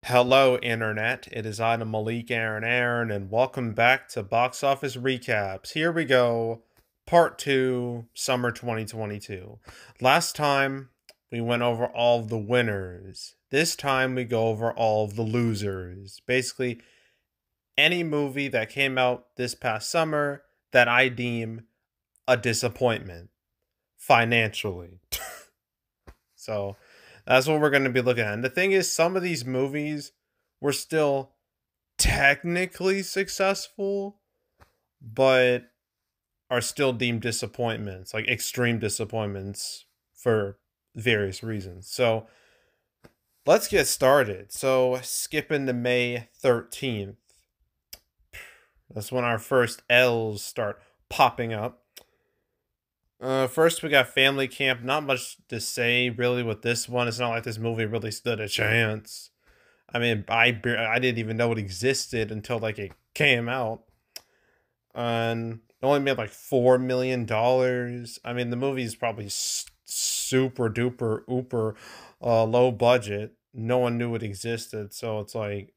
Hello, Internet. It is I, Malik Aaron, and welcome back to Box Office Recaps. Here we go, Part 2, Summer 2022. Last time, we went over all of the winners. This time, we go over all of the losers. Basically, any movie that came out this past summer that I deem a disappointment financially. So that's what we're going to be looking at. And the thing is, some of these movies were still technically successful, but are still deemed disappointments, like extreme disappointments for various reasons. So let's get started. So skipping to May 13th. That's when our first L's start popping up. First we got Family Camp. Not much to say really with this one. It's not like this movie really stood a chance. I mean, I didn't even know it existed until like it came out, and it only made like $4 million. I mean, the movie is probably super duper ooper low budget. No one knew it existed, so it's like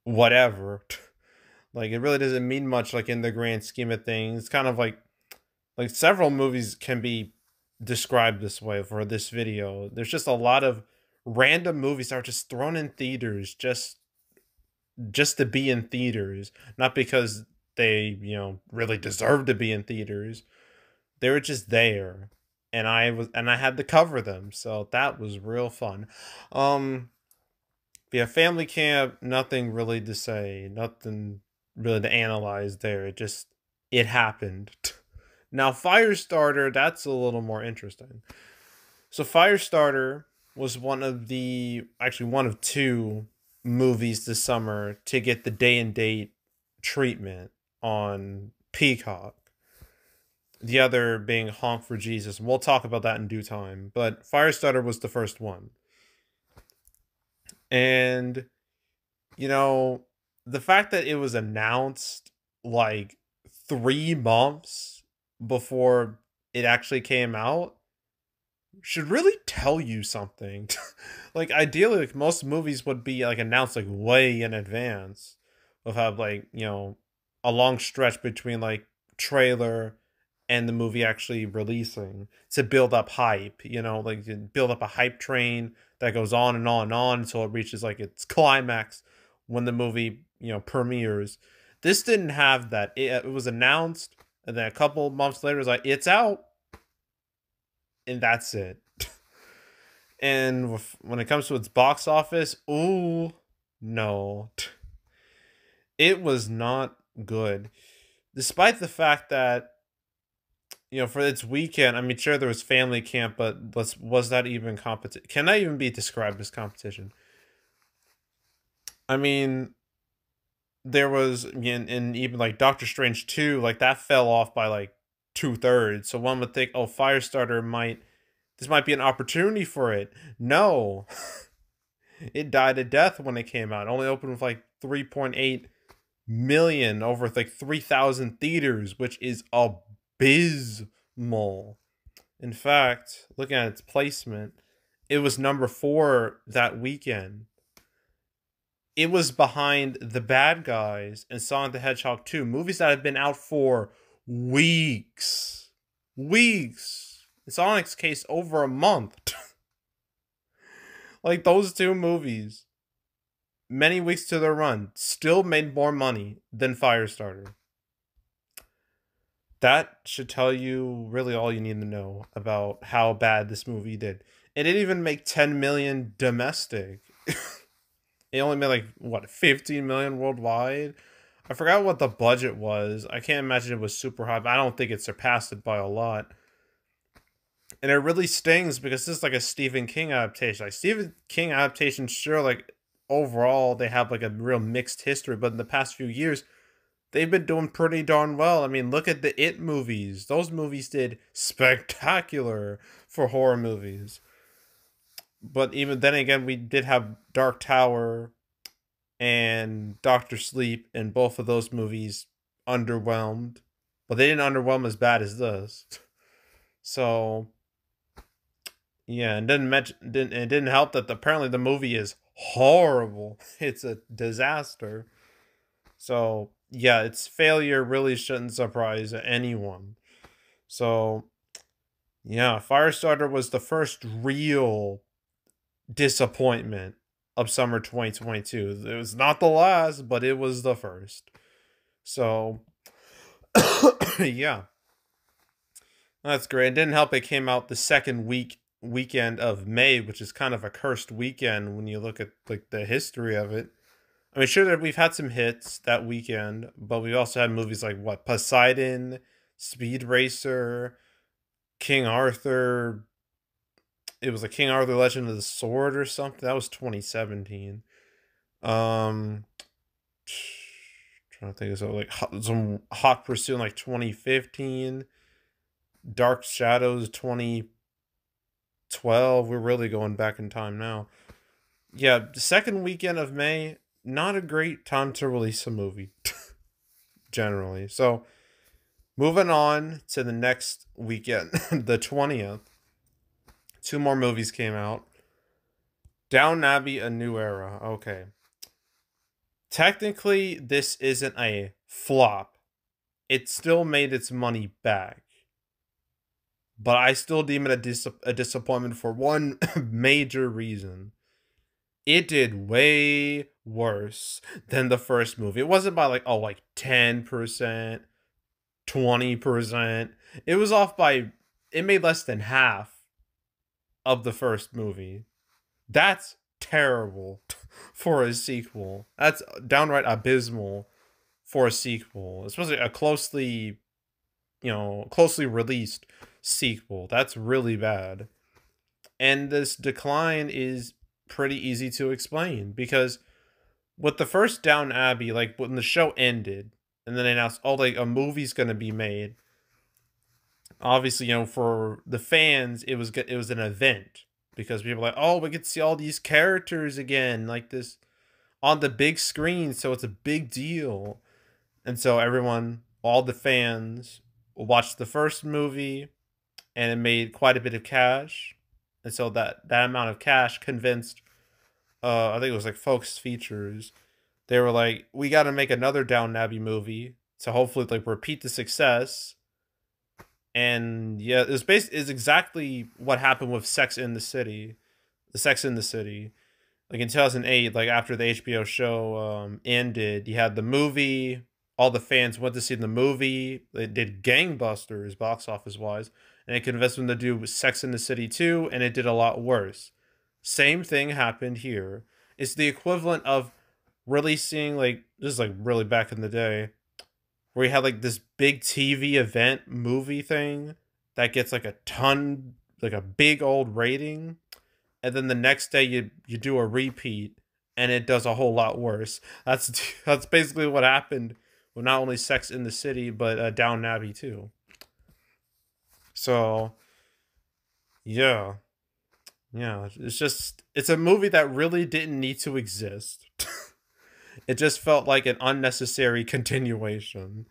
whatever. Like it really doesn't mean much, like in the grand scheme of things. It's kind of like several movies can be described this way for this video. There's just a lot of random movies that are just thrown in theaters just to be in theaters, not because they, really deserve to be in theaters. They were just there, and I had to cover them. So that was real fun. Yeah, Family Camp, nothing really to say, nothing really to analyze there. It happened. Now, Firestarter, that's a little more interesting. So, Firestarter was one of two movies this summer to get the day and date treatment on Peacock. The other being Honk for Jesus. And we'll talk about that in due time. But Firestarter was the first one. And, the fact that it was announced like 3 months before it actually came out should really tell you something. Like ideally, like most movies would be like announced like way in advance, of have like a long stretch between like trailer and the movie actually releasing to build up hype. Like to build up a hype train that goes on and on and on until it reaches like its climax when the movie premieres. This didn't have that. It was announced, and then a couple months later, it was like, it's out. And that's it. And when it comes to its box office, ooh, no. It was not good. Despite the fact that, for its weekend, I mean, sure, there was Family Camp, but was that even competition? Can that even be described as competition? I mean, there was, in even like Doctor Strange 2, like that fell off by like 2/3. So one would think, oh, Firestarter this might be an opportunity for it. No. It died a death when it came out. It only opened with like 3.8 million over like 3,000 theaters, which is abysmal. In fact, looking at its placement, it was number 4 that weekend. It was behind The Bad Guys and Sonic the Hedgehog 2, movies that have been out for weeks. Weeks. In Sonic's case, over a month. Like those two movies, many weeks to their run, still made more money than Firestarter. That should tell you really all you need to know about how bad this movie did. It didn't even make 10 million domestic. It only made like, what, 15 million worldwide? I forgot what the budget was. I can't imagine it was super high, but I don't think it surpassed it by a lot. And it really stings because this is like a Stephen King adaptation. Like Stephen King adaptations, sure, like overall they have like a real mixed history, but in the past few years, they've been doing pretty darn well. I mean, look at the It movies. Those movies did spectacular for horror movies. But even then again, we did have Dark Tower and Doctor Sleep, and both of those movies underwhelmed. But they didn't underwhelm as bad as this. So yeah, and it didn't help that apparently the movie is horrible. It's a disaster. So, yeah, its failure really shouldn't surprise anyone. So, yeah, Firestarter was the first real disappointment of summer 2022. It was not the last, but it was the first. So, yeah, that's great. It didn't help it came out the second weekend of May, which is kind of a cursed weekend when you look at like the history of it. I mean, sure that we've had some hits that weekend, but we also had movies like what Poseidon, Speed Racer, King Arthur. It was a King Arthur Legend of the Sword or something. That was 2017. Um, trying to think of something like some Hot Pursuit in like 2015. Dark Shadows 2012. We're really going back in time now. Yeah, the second weekend of May, not a great time to release a movie, generally. So, moving on to the next weekend, the 20th, two more movies came out. Downton Abbey, A New Era. Okay. Technically, this isn't a flop. It still made its money back. But I still deem it a disappointment for one major reason. It did way worse than the first movie. It wasn't by like, oh, like 10%, 20%. It was off by, it made less than half of the first movie. That's terrible for a sequel. That's downright abysmal for a sequel, especially a closely released sequel. That's really bad. And this decline is pretty easy to explain because with the first Downton Abbey, like when the show ended and then they announced, oh, like a movie's gonna be made. Obviously, for the fans, it was an event because people were like, oh, we get to see all these characters again, like this on the big screen, so it's a big deal. And so everyone, all the fans, watched the first movie, and it made quite a bit of cash. And so that amount of cash convinced, I think it was like Focus Features. They were like, we got to make another Downton Abbey movie to hopefully like repeat the success. And yeah, is exactly what happened with Sex in the City. The Sex in the City. Like in 2008, like after the HBO show ended, you had the movie. All the fans went to see the movie. They did gangbusters box office wise, and it convinced them to do Sex in the City 2, and it did a lot worse. Same thing happened here. It's the equivalent of releasing like this is like really back in the day, where you had like this big TV event movie thing that gets like a ton, like a big old rating, and then the next day you do a repeat and it does a whole lot worse. That's basically what happened with not only Sex in the City but Downton Abbey too. So yeah, it's a movie that really didn't need to exist. It just felt like an unnecessary continuation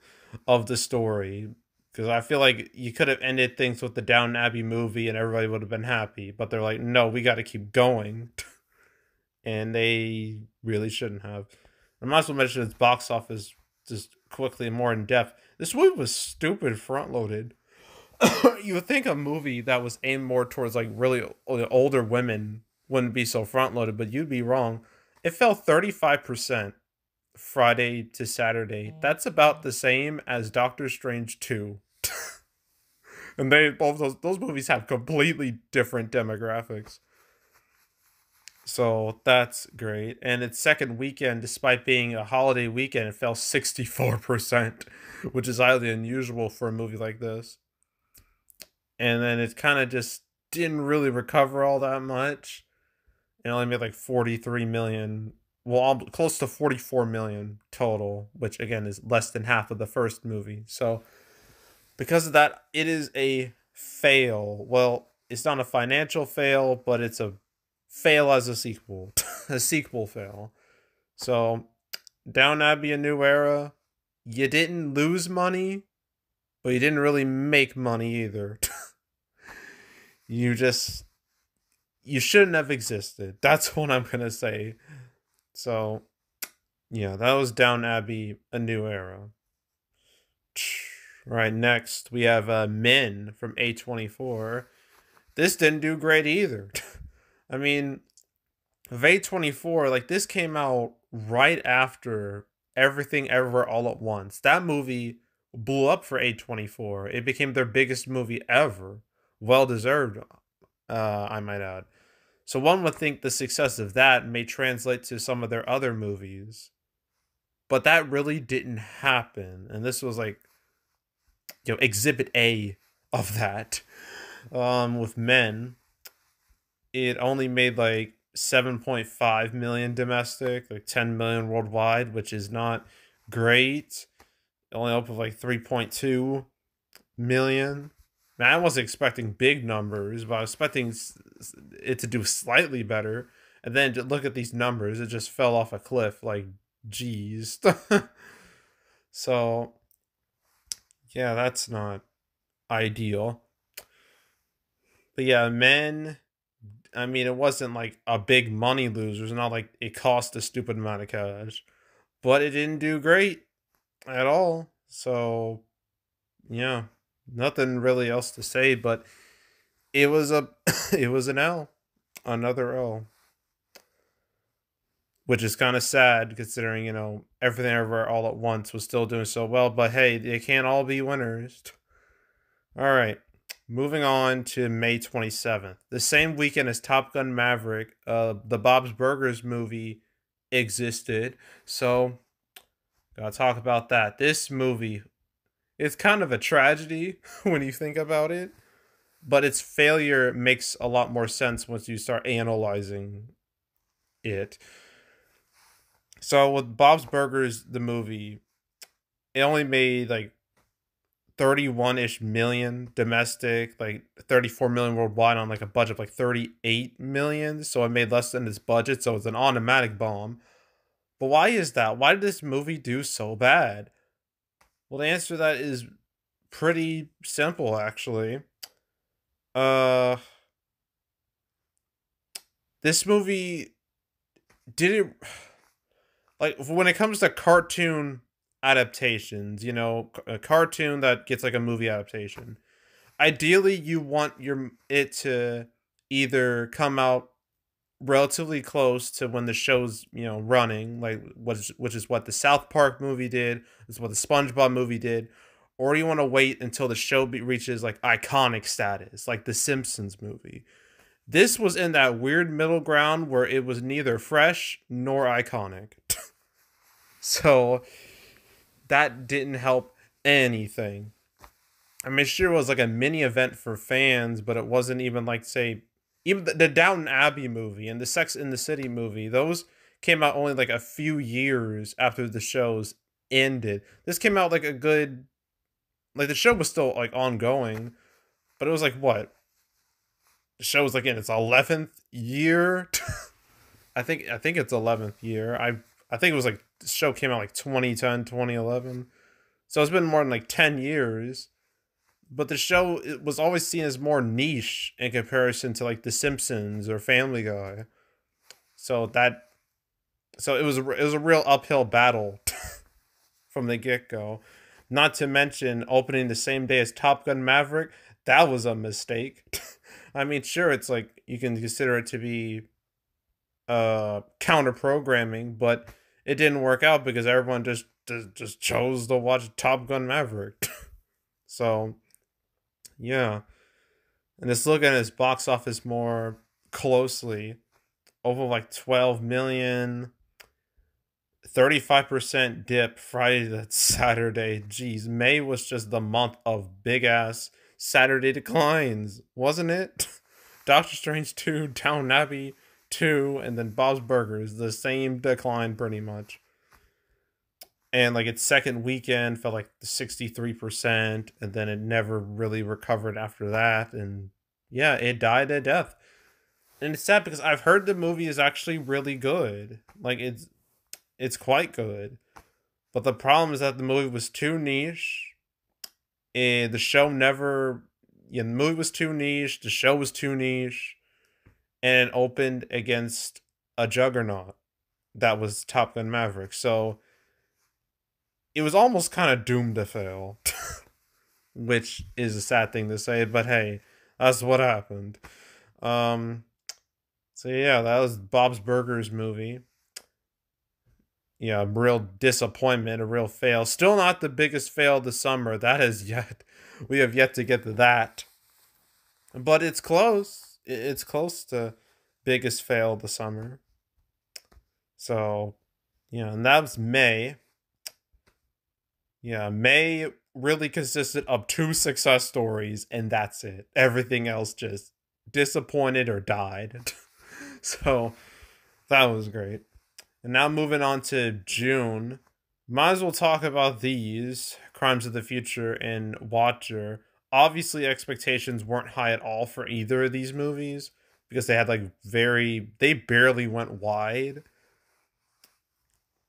of the story. Because I feel like you could have ended things with the Downton Abbey movie and everybody would have been happy. But they're like, no, we got to keep going. And they really shouldn't have. I might as well mention its box office just quickly and more in depth. This movie was stupid front loaded. You would think a movie that was aimed more towards like really older women wouldn't be so front loaded, but you'd be wrong. It fell 35% Friday to Saturday. That's about the same as Doctor Strange 2. And they both those movies have completely different demographics. So that's great. And its second weekend, despite being a holiday weekend, it fell 64%, which is highly unusual for a movie like this. And then it kind of just didn't really recover all that much. It only made like 43 million, well, close to 44 million total, which again is less than half of the first movie. So because of that, it is a fail. Well, it's not a financial fail, but it's a fail as a sequel. A sequel fail. So Downton Abbey, A New Era, you didn't lose money, but you didn't really make money either. You you shouldn't have existed. That's what I'm gonna say. So yeah, that was Down Abbey, A New Era. Right, next we have Men from A24. This didn't do great either. I mean, of A24, like this came out right after Everything Everywhere All at Once. That movie blew up for A24. It became their biggest movie ever. Well deserved, I might add. So one would think the success of that may translate to some of their other movies. But that really didn't happen. And this was like, exhibit A of that. With Men, it only made like 7.5 million domestic, like 10 million worldwide, which is not great. Only up with like 3.2 million. Man, I wasn't expecting big numbers, but I was expecting it to do slightly better. And then to look at these numbers, it just fell off a cliff. Like, geez. So, yeah, that's not ideal. But yeah, Men, I mean, it wasn't like a big money loser. It's not like it cost a stupid amount of cash. But it didn't do great at all. So, yeah, nothing really else to say, but it was a it was an L. Another L. Which is kind of sad considering, Everything Everywhere All at Once was still doing so well, but hey, they can't all be winners. All right. Moving on to May 27th. The same weekend as Top Gun Maverick, the Bob's Burgers movie existed. So, gotta talk about that. This movie, it's kind of a tragedy when you think about it, but its failure makes a lot more sense once you start analyzing it. So, with Bob's Burgers, the movie, it only made like 31-ish million domestic, like 34 million worldwide on like a budget of like 38 million. So it made less than its budget. So it's an automatic bomb. But why is that? Why did this movie do so bad? Well, the answer to that is pretty simple, actually. This movie didn't, like, when it comes to cartoon adaptations, a cartoon that gets like a movie adaptation. Ideally, you want it to either come out relatively close to when the show's running, like which is what the South Park movie did, is what the SpongeBob movie did, or you want to wait until the show reaches like iconic status, like the Simpsons movie. This was in that weird middle ground where it was neither fresh nor iconic. So that didn't help anything. I mean, sure, it was like a mini event for fans, but it wasn't even like, say, even the Downton Abbey movie and the Sex in the City movie. Those came out only like a few years after the shows ended. This came out like a good, like the show was still like ongoing, but it was like what? The show was like in its 11th year. I think it's 11th year. I think it was like the show came out like 2010, 2011. So it's been more than like 10 years. But the show, it was always seen as more niche in comparison to like The Simpsons or Family Guy. So it was a real uphill battle from the get-go. Not to mention opening the same day as Top Gun Maverick, that was a mistake. I mean, sure, it's like you can consider it to be counter programming, but it didn't work out because everyone just chose to watch Top Gun Maverick. So, yeah. And just looking at his box office more closely, over like 12 million, 35% dip Friday to Saturday. Jeez, May was just the month of big ass Saturday declines, wasn't it? Doctor Strange 2, Downton Abbey 2, and then Bob's Burgers, the same decline pretty much. And like its second weekend felt like 63%, and then it never really recovered after that. And yeah, it died a death. And it's sad because I've heard the movie is actually really good. Like it's quite good. But the problem is that the movie was too niche. And the show never, the movie was too niche. The show was too niche. and it opened against a juggernaut that was Top Gun Maverick. So it was almost kind of doomed to fail, which is a sad thing to say, but hey, that's what happened. Um, so yeah, that was Bob's Burgers movie. Yeah, real disappointment, a real fail. Still not the biggest fail of the summer. That is yet, we have yet to get to that. But it's close. It's close to biggest fail of the summer. So, yeah, and that was May. Yeah, May really consisted of two success stories, and that's it. Everything else just disappointed or died. So, that was great. And now moving on to June. Might as well talk about these Crimes of the Future and Watcher. Obviously, expectations weren't high at all for either of these movies because they had they barely went wide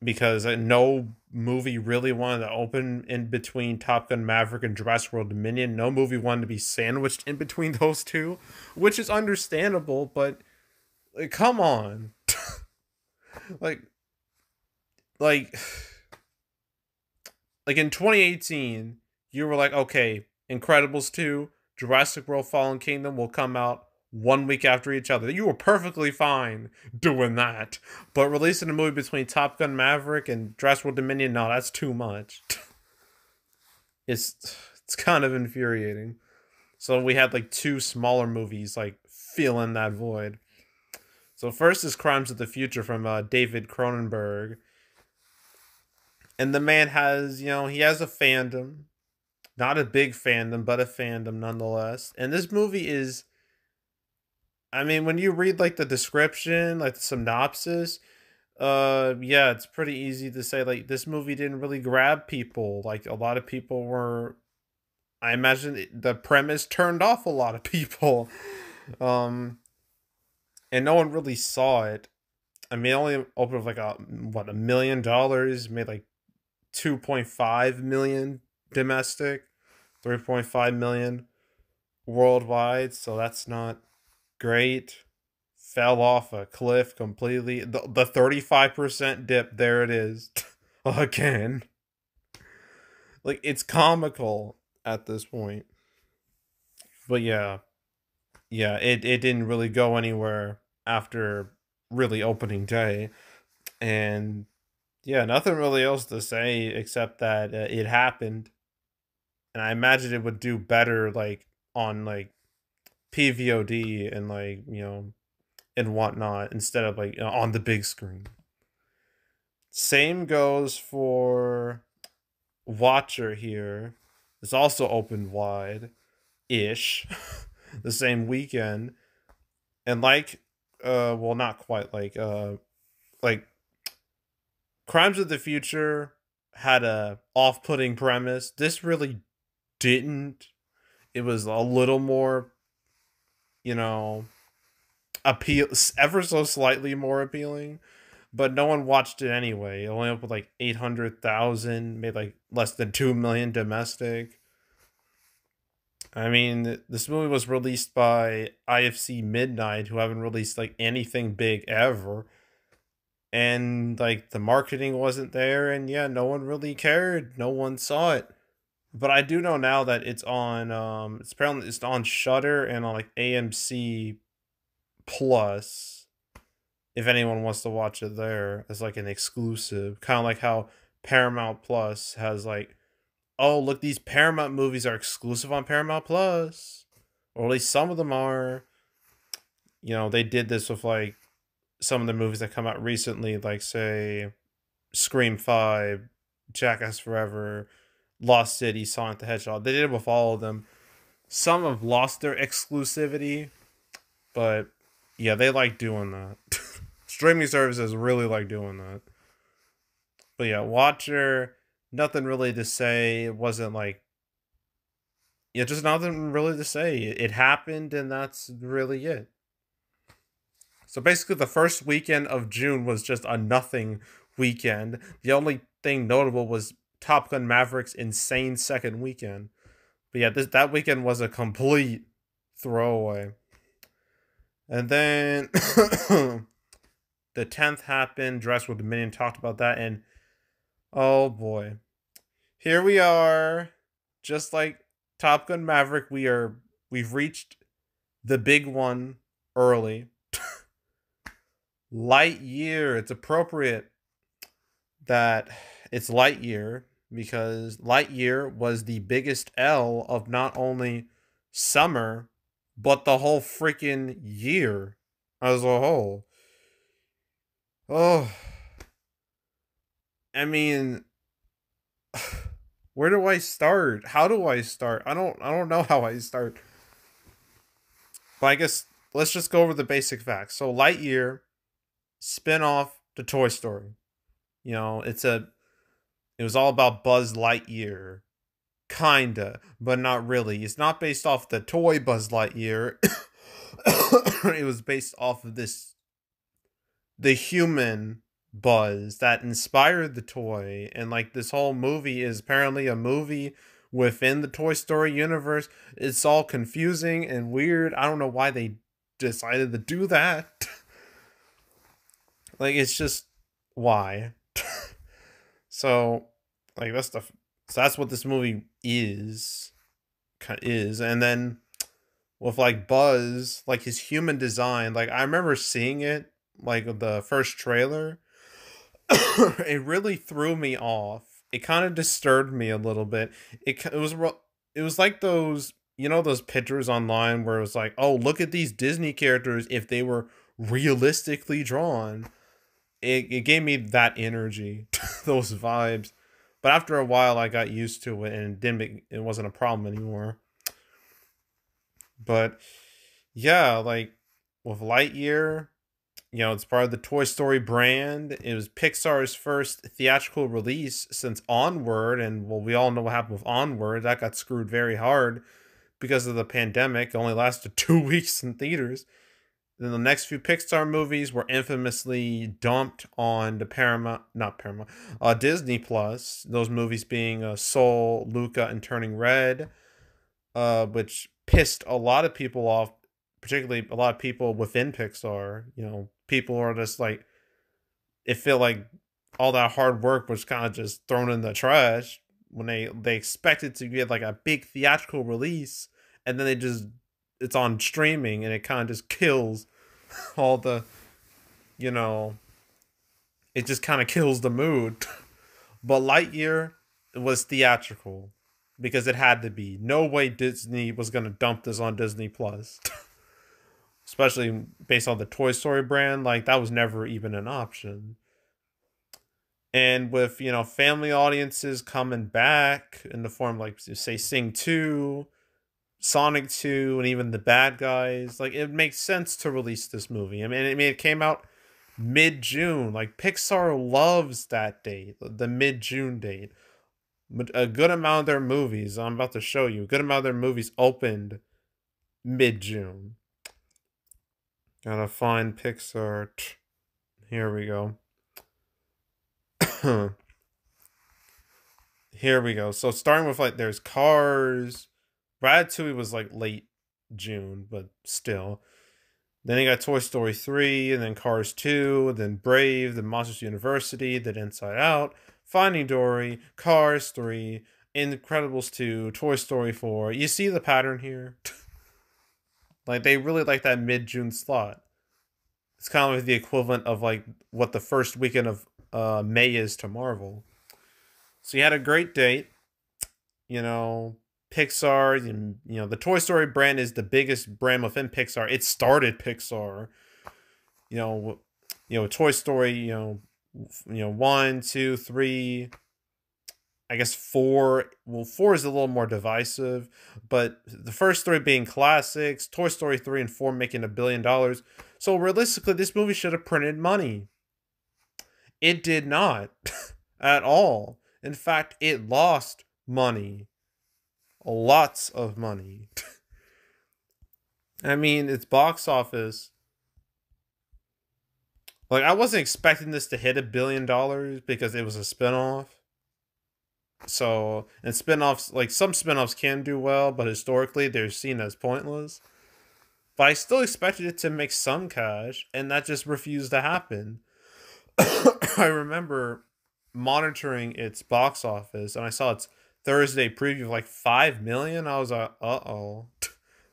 because no movie really wanted to open in between Top Gun Maverick and Jurassic World Dominion. No movie wanted to be sandwiched in between those two, which is understandable, but come on. like like like in 2018, you were like, okay, Incredibles 2, Jurassic World Fallen Kingdom will come out 1 week after each other. You were perfectly fine doing that. But releasing a movie between Top Gun Maverick and Jurassic World Dominion, no, that's too much. it's kind of infuriating. So we had like two smaller movies like filling that void. So first is Crimes of the Future from David Cronenberg. And the man has, he has a fandom. Not a big fandom, but a fandom nonetheless. And this movie is, I mean, when you read like the description, like the synopsis, yeah, it's pretty easy to say like this movie didn't really grab people. Like a lot of people were, I imagine the premise turned off a lot of people. And no one really saw it. I mean, it only opened with like $1 million, made like 2.5 million domestic, 3.5 million worldwide, so that's not great. Fell off a cliff completely. The 35% dip, there it is. Again. Like, it's comical at this point. But yeah. Yeah, it didn't really go anywhere after really opening day. And yeah, nothing really else to say except that it happened. And I imagine it would do better like on like PVOD and like, and whatnot instead of like on the big screen. Same goes for Watcher here. It's also opened wide ish the same weekend. And like well, not quite like Crimes of the Future had a off-putting premise. This really didn't. It was a little more, appeal, ever so slightly more appealing, but no one watched it anyway. It only opened like 800,000, made like less than 2 million domestic. I mean, this movie was released by IFC Midnight, who haven't released like anything big ever. And like the marketing wasn't there, and yeah, no one really cared. No one saw it. But I do know now that it's on it's on Shudder and on like AMC Plus. If anyone wants to watch it there as like an exclusive, kind of like how Paramount Plus has like, oh look, these Paramount movies are exclusive on Paramount Plus, or at least some of them are. They did this with like some of the movies that come out recently, like say Scream 5, Jackass Forever, Lost City, Sonic the Hedgehog. They did it with all of them. Some have lost their exclusivity, but yeah, they like doing that. Streaming services really like doing that. But yeah, Watcher, nothing really to say. It wasn't like, yeah, just nothing really to say. It happened, and that's really it. So basically, the first weekend of June was just a nothing weekend. The only thing notable was Top Gun Maverick's insane second weekend. But yeah, that weekend was a complete throwaway. And then the 10th happened. Jurassic World Dominion, talked about that, and oh boy, here we are. Just like Top Gun Maverick, we've reached the big one early. Lightyear. It's appropriate that it's Lightyear because Lightyear was the biggest L of not only summer but the whole freaking year as a whole. Oh, I mean, where do I start? How do I start? I don't know how I start. But I guess let's just go over the basic facts. So Lightyear spin-off to Toy Story. It was all about Buzz Lightyear. Kinda, but not really. It's not based off the toy Buzz Lightyear. It was based off of the human Buzz that inspired the toy, and like this whole movie is apparently a movie within the Toy Story universe. It's all confusing and weird. I don't know why they decided to do that. Like, it's just why. So, like, so that's what this movie is. And then with like Buzz, like his human design, like I remember seeing it, like the first trailer. It really threw me off. It kind of disturbed me a little bit. It was like those, those pictures online where it was like, oh, look at these Disney characters if they were realistically drawn. It gave me that energy, those vibes. But after a while, I got used to it, and it wasn't a problem anymore. But yeah, like with Lightyear, it's part of the Toy Story brand. It was Pixar's first theatrical release since Onward, and well, we all know what happened with Onward. That got screwed very hard because of the pandemic. It only lasted 2 weeks in theaters. Then the next few Pixar movies were infamously dumped on the Disney Plus. Those movies being Soul, Luca, and Turning Red, which pissed a lot of people off, particularly a lot of people within Pixar. People are just like, it felt like all that hard work was kind of just thrown in the trash when they expected to get like a big theatrical release, and then it's on streaming, and it kind of just kills all the, it just kind of kills the mood. But Lightyear was theatrical because it had to be. No way Disney was going to dump this on Disney Plus. Especially based on the Toy Story brand, like that was never even an option. And with, family audiences coming back in the form, like, say, Sing 2, Sonic 2, and even The Bad Guys, like, it makes sense to release this movie. I mean, it came out mid-June. Like, Pixar loves that date, the mid-June date. A good amount of their movies, I'm about to show you, a good amount of their movies opened mid-June. Gotta find Pixar. Here we go. Here we go. So starting with like there's Cars. Ratatouille was like late June, but still. Then you got Toy Story 3, and then Cars 2, then Brave, then Monsters University, then Inside Out, Finding Dory, Cars 3, Incredibles 2, Toy Story 4. You see the pattern here? Like, they really like that mid-June slot. It's kind of like the equivalent of like what the first weekend of May is to Marvel. So you had a great date. Pixar, and the Toy Story brand is the biggest brand within Pixar. It started Pixar. Toy Story, 1, 2, 3, I guess 4. Well, 4 is a little more divisive, but the first 3 being classics, Toy Story 3 and 4 making $1 billion. So realistically, this movie should have printed money. It did not at all. In fact, it lost money. Lots of money. I mean, it's box office. Like, I wasn't expecting this to hit $1 billion because it was a spinoff. So, and spinoffs, like some spinoffs can do well, but historically they're seen as pointless. but I still expected it to make some cash, and that just refused to happen. I remember monitoring its box office, and I saw its Thursday preview of like 5 million. I was like, uh-oh,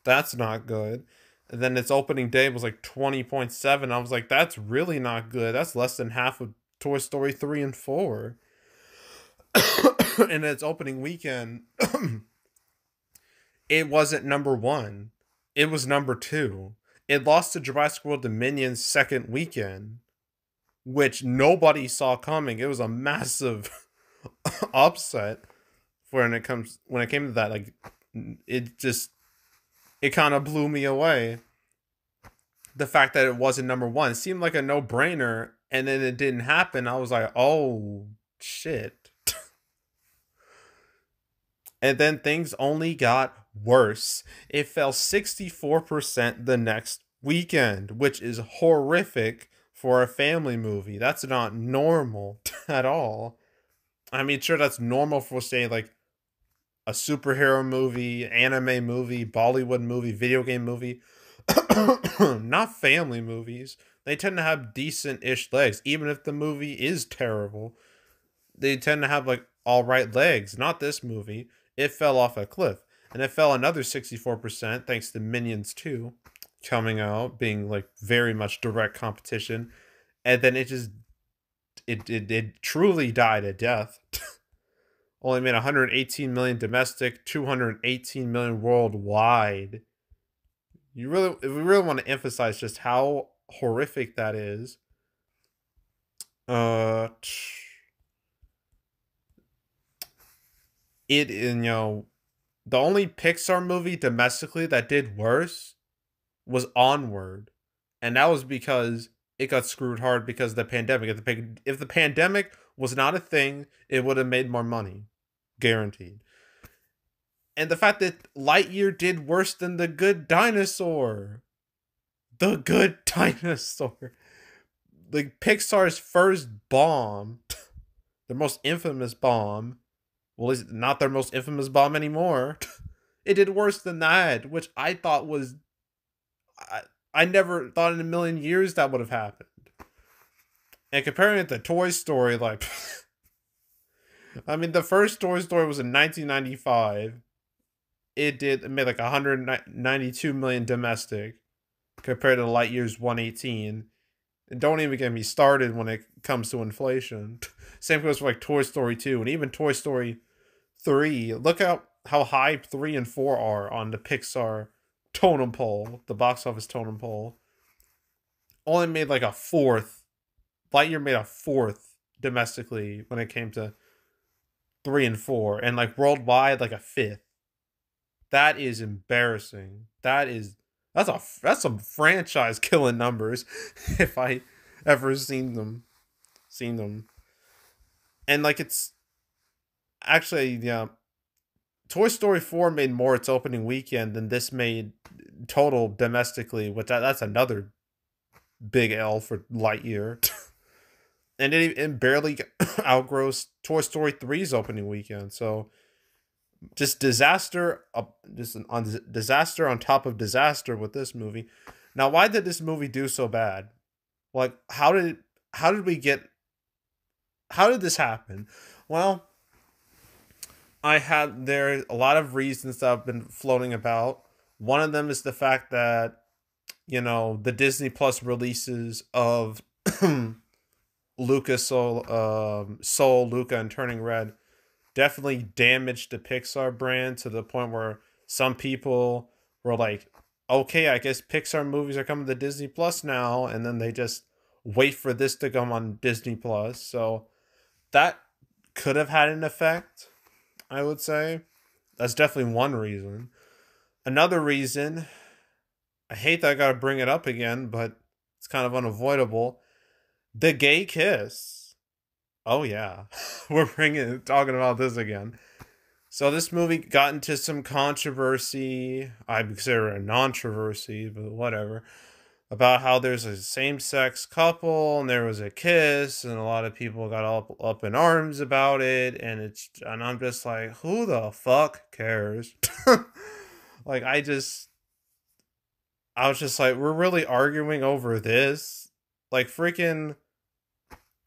that's not good. And then its opening day was like 20.7. I was like, that's really not good. That's less than half of Toy Story 3 and 4. And its opening weekend, it wasn't number one. It was number two. It lost to Jurassic World Dominion's second weekend, which nobody saw coming. It was a massive upset when it came to that. Like, it kind of blew me away. The fact that it wasn't number one, it seemed like a no-brainer, and then it didn't happen. I was like, oh shit. And then things only got worse. It fell 64% the next weekend, which is horrific for a family movie. That's not normal at all. I mean, sure, that's normal for, say, like a superhero movie, anime movie, Bollywood movie, video game movie. Not family movies. They tend to have decent-ish legs, even if the movie is terrible. They tend to have, like, alright legs. Not this movie. It fell off a cliff. And it fell another 64% thanks to Minions 2 coming out, being, like, very much direct competition. And then it truly died a death. Only made 118 million domestic, 218 million worldwide. If we really want to emphasize just how horrific that is. The only Pixar movie domestically that did worse was Onward, and that was because it got screwed hard because of the pandemic. If the pandemic was not a thing, it would have made more money, guaranteed. And the fact that Lightyear did worse than The Good Dinosaur. The Good Dinosaur. Like, Pixar's first bomb, their most infamous bomb. Well, it's not their most infamous bomb anymore. It did worse than that, which I thought was... I never thought in a million years that would have happened. And comparing it to Toy Story, like... I mean, the first Toy Story was in 1995. It made like 192 million domestic compared to Lightyear's 118. And don't even get me started when it comes to inflation. Same goes for like Toy Story 2 and even Toy Story 3. Look at how high 3 and 4 are on the Pixar totem pole, the box office totem pole. Only made like a fourth. Lightyear made a fourth domestically when it came to 3 and 4, and like worldwide like a fifth. That is embarrassing. That's some franchise killing numbers if I ever seen them. And like, it's actually, yeah, Toy Story 4 made more its opening weekend than this made total domestically, which that's another big L for Lightyear. And it barely outgrossed Toy Story 3's opening weekend. So just disaster on top of disaster with this movie. Now, why did this movie do so bad? Like, how did this happen? Well, there are a lot of reasons that have been floating about. One of them is the fact that, the Disney Plus releases of Luca's Soul, Luca, and Turning Red definitely damaged the Pixar brand to the point where some people were like, okay, I guess Pixar movies are coming to Disney Plus now, and then they just wait for this to come on Disney Plus. So that could have had an effect, I would say. That's definitely one reason. Another reason, I hate that I gotta bring it up again, but it's kind of unavoidable. The gay kiss. Oh yeah, we're talking about this again. So this movie got into some controversy. I consider it a non-controversy, but whatever. About how there's a same-sex couple and there was a kiss, and a lot of people got up in arms about it, and I'm just like, who the fuck cares? Like, I was just like, we're really arguing over this? Like freaking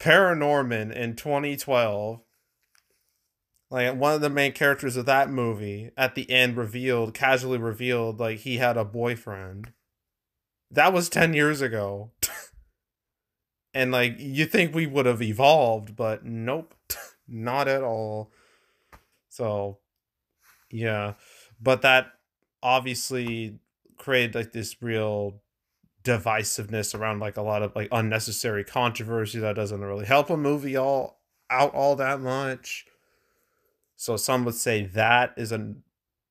Paranorman in 2012. Like one of the main characters of that movie at the end casually revealed like he had a boyfriend. That was 10 years ago. And like you think we would have evolved, but nope. Not at all. So, yeah. But that obviously created like this real divisiveness around like a lot of like unnecessary controversy that doesn't really help a movie all that much. So some would say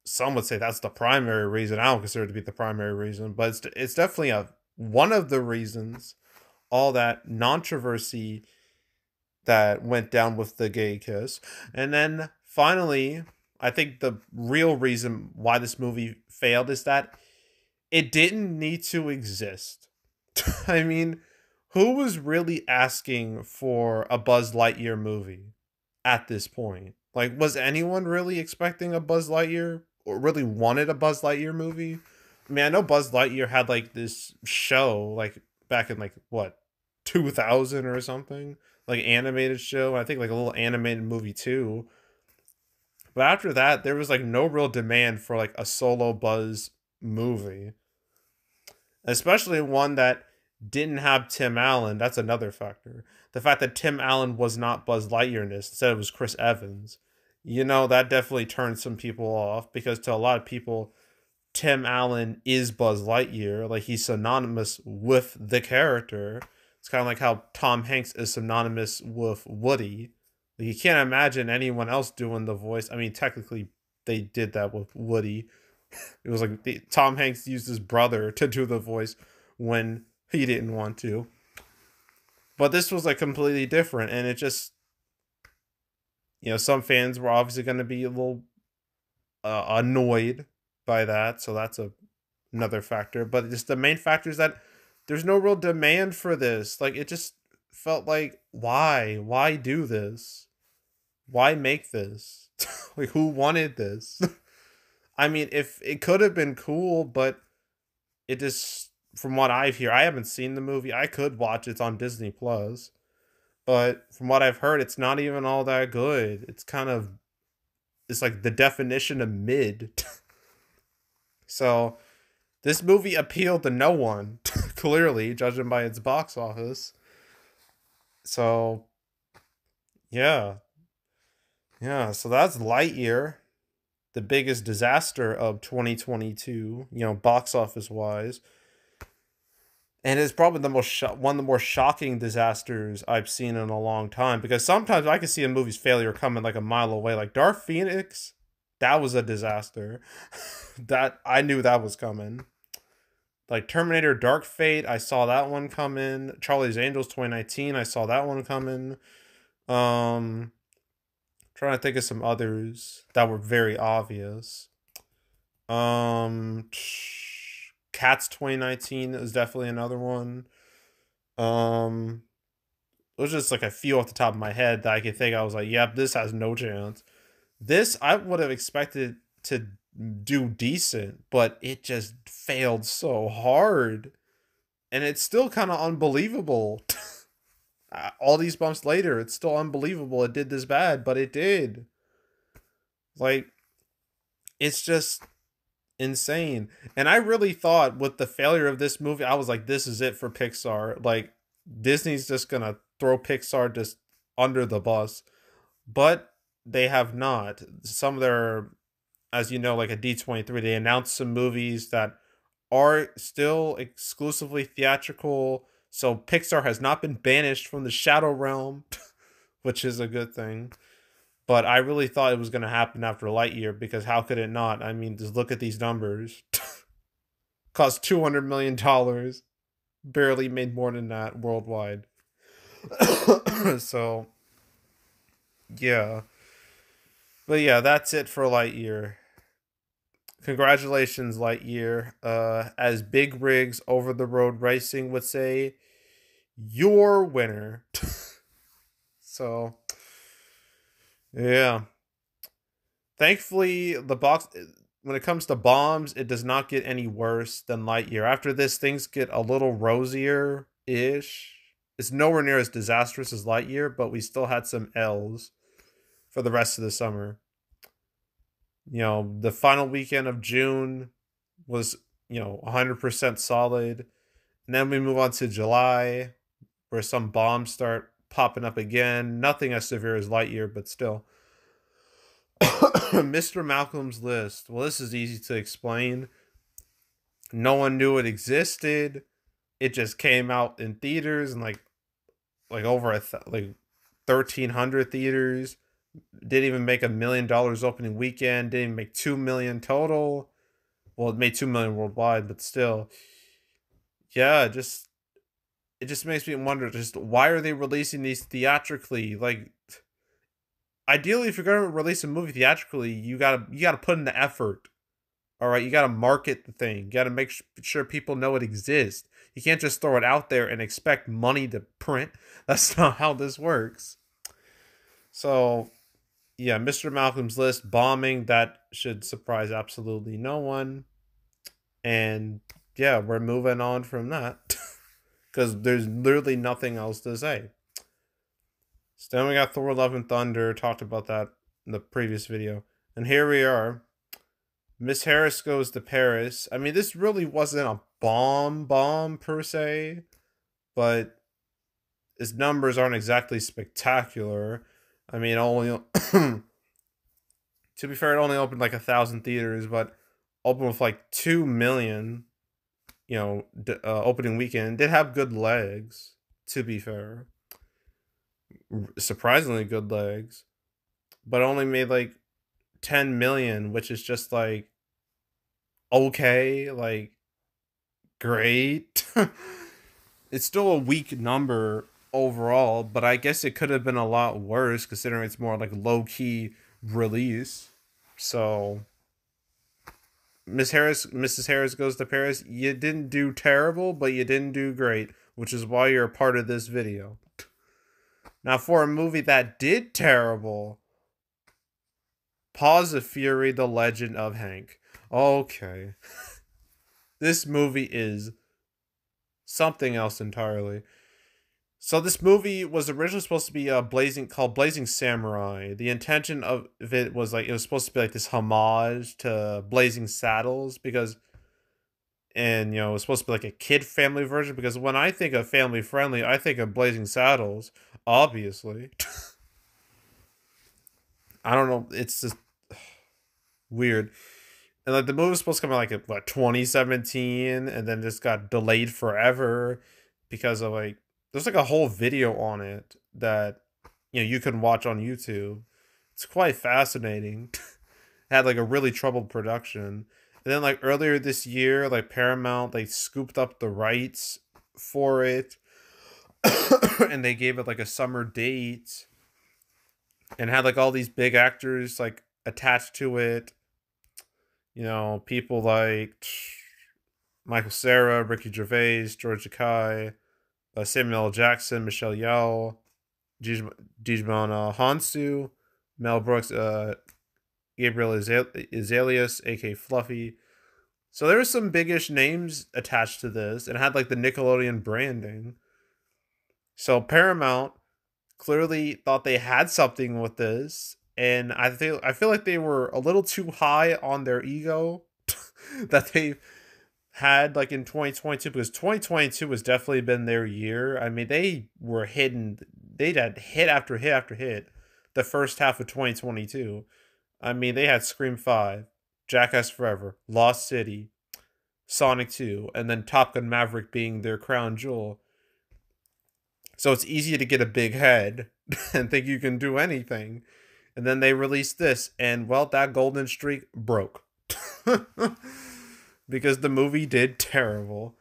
some would say that's the primary reason. I don't consider it to be the primary reason, but it's definitely a one of the reasons. All that controversy that went down with the gay kiss, and then finally, I think the real reason why this movie failed is that it didn't need to exist. I mean, who was really asking for a Buzz Lightyear movie at this point? Like, was anyone really expecting a Buzz Lightyear or really wanted a Buzz Lightyear movie? I mean, I know Buzz Lightyear had like this show like back in like what 2000 or something, like animated show. I think like a little animated movie too. But after that, there was like no real demand for like a solo Buzz movie, especially one that didn't have Tim Allen. That's another factor. The fact that Tim Allen was not Buzz Lightyear in this, instead it was Chris Evans. You know, that definitely turned some people off because to a lot of people, Tim Allen is Buzz Lightyear. Like he's synonymous with the character. It's kind of like how Tom Hanks is synonymous with Woody. Like you can't imagine anyone else doing the voice. I mean, technically, they did that with Woody. It was like Tom Hanks used his brother to do the voice when he didn't want to. But this was like completely different, and it just, some fans were obviously going to be a little annoyed by that, so that's another factor. But just the main factor is that there's no real demand for this. Like it just felt like why do this? Why make this? Like who wanted this? I mean, if it could have been cool, but it just from what I've heard, I haven't seen the movie. I could watch it, it's on Disney Plus. But from what I've heard, it's not even all that good. It's like the definition of mid. So this movie appealed to no one, clearly, judging by its box office. So yeah. Yeah, so that's Lightyear, the biggest disaster of 2022, box office wise. And it's probably one of the more shocking disasters I've seen in a long time. Because sometimes I can see a movie's failure coming like a mile away. Like Dark Phoenix, that was a disaster. That I knew that was coming. Like Terminator Dark Fate, I saw that one coming. Charlie's Angels 2019, I saw that one coming. Trying to think of some others that were very obvious. Um Cats 2019 is definitely another one. Um, it was just like a few off the top of my head that I could think. I was like, yep, this has no chance. This I would have expected to do decent, but it just failed so hard. And it's still kind of unbelievable. All these bumps later, it's still unbelievable it did this bad, but it did. Like, it's just insane. And I really thought with the failure of this movie, I was like, this is it for Pixar. Like Disney's just gonna throw Pixar just under the bus. But they have not. Some of their, as you know, like a D23, they announced some movies that are still exclusively theatrical. So Pixar has not been banished from the Shadow Realm, which is a good thing. But I really thought it was going to happen after Lightyear because how could it not? I mean, just look at these numbers. Cost $200 million. Barely made more than that worldwide. So, yeah. But yeah, that's it for Lightyear. Congratulations, Lightyear. As Big Rigs Over the Road Racing would say, your winner. So, yeah. Thankfully, when it comes to bombs, it does not get any worse than Lightyear. After this, things get a little rosier-ish. It's nowhere near as disastrous as Lightyear, but we still had some L's for the rest of the summer. You know, the final weekend of June was, 100% solid. And then we move on to July, where some bombs start popping up again. Nothing as severe as Lightyear, but still. Mr. Malcolm's List. Well, this is easy to explain. No one knew it existed. It just came out in theaters and like over 1,300 theaters. Didn't even make $1 million opening weekend. Didn't even make 2 million total. Well, it made 2 million worldwide, but still, yeah, it just makes me wonder, just why are they releasing these theatrically? Like, ideally, if you're gonna release a movie theatrically, you gotta put in the effort. All right, you gotta market the thing. You gotta make sure people know it exists. You can't just throw it out there and expect money to print. That's not how this works. So, yeah, Mr. Malcolm's List bombing, that should surprise absolutely no one. And yeah, we're moving on from that because there's literally nothing else to say. So then we got Thor: Love and Thunder. Talked about that in the previous video. And here we are. Miss Harris Goes to Paris. I mean, this really wasn't a bomb per se, but its numbers aren't exactly spectacular. I mean, only to be fair, it only opened like 1,000 theaters, but opened with like 2 million, opening weekend. Did have good legs, to be fair. Surprisingly good legs, but only made like 10 million, which is just like okay, like great. It's still a weak number overall, but I guess it could have been a lot worse considering it's more like low-key release. So Mrs. Harris Goes to Paris, you didn't do terrible, but you didn't do great, which is why you're a part of this video. Now, for a movie that did terrible, Paws of Fury: The Legend of Hank. Okay. This movie is something else entirely. So this movie was originally supposed to be Blazing Samurai. The intention of it was like it was supposed to be like this homage to Blazing Saddles and it was supposed to be like a kid family version because when I think of family friendly, I think of Blazing Saddles, obviously. I don't know, it's just weird. And like the movie was supposed to come out like 2017 and then just got delayed forever because of like there's like a whole video on it that you can watch on YouTube. It's quite fascinating. Had like a really troubled production. And then like earlier this year, like Paramount like scooped up the rights for it and they gave it like a summer date and had like all these big actors like attached to it. People like Michael Cera, Ricky Gervais, George Takei, Samuel L. Jackson, Michelle Yeoh, Djimon Hounsou, Mel Brooks, Gabriel Izalias, aka Fluffy. So there were some biggish names attached to this, and it had like the Nickelodeon branding. So Paramount clearly thought they had something with this, and I feel like they were a little too high on their ego that they had like in 2022, because 2022 has definitely been their year. I mean, they had hit after hit after hit the first half of 2022. I mean, they had Scream 5, Jackass Forever, Lost City, Sonic 2, and then Top Gun Maverick being their crown jewel. So it's easy to get a big head and think you can do anything. And then they released this, and well, that golden streak broke. Because the movie did terrible.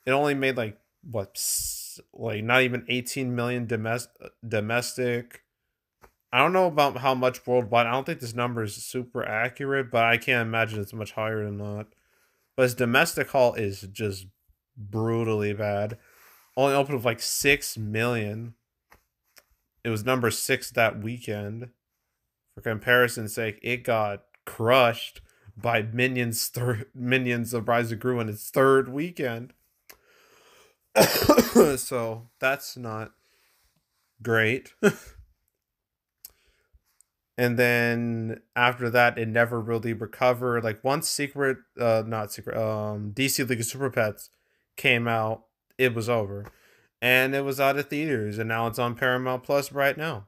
It only made like not even 18 million domestic. I don't know about how much worldwide. I don't think this number is super accurate, but I can't imagine it's much higher than that. But its domestic haul is just brutally bad. Only opened with like 6 million. It was number 6 that weekend. For comparison's sake, it got crushed by Minions of Rise of Gru in its third weekend. So that's not great. And then after that, it never really recovered. Like once not Secret, DC League of Super Pets came out, it was over, and it was out of theaters, and now it's on Paramount Plus right now.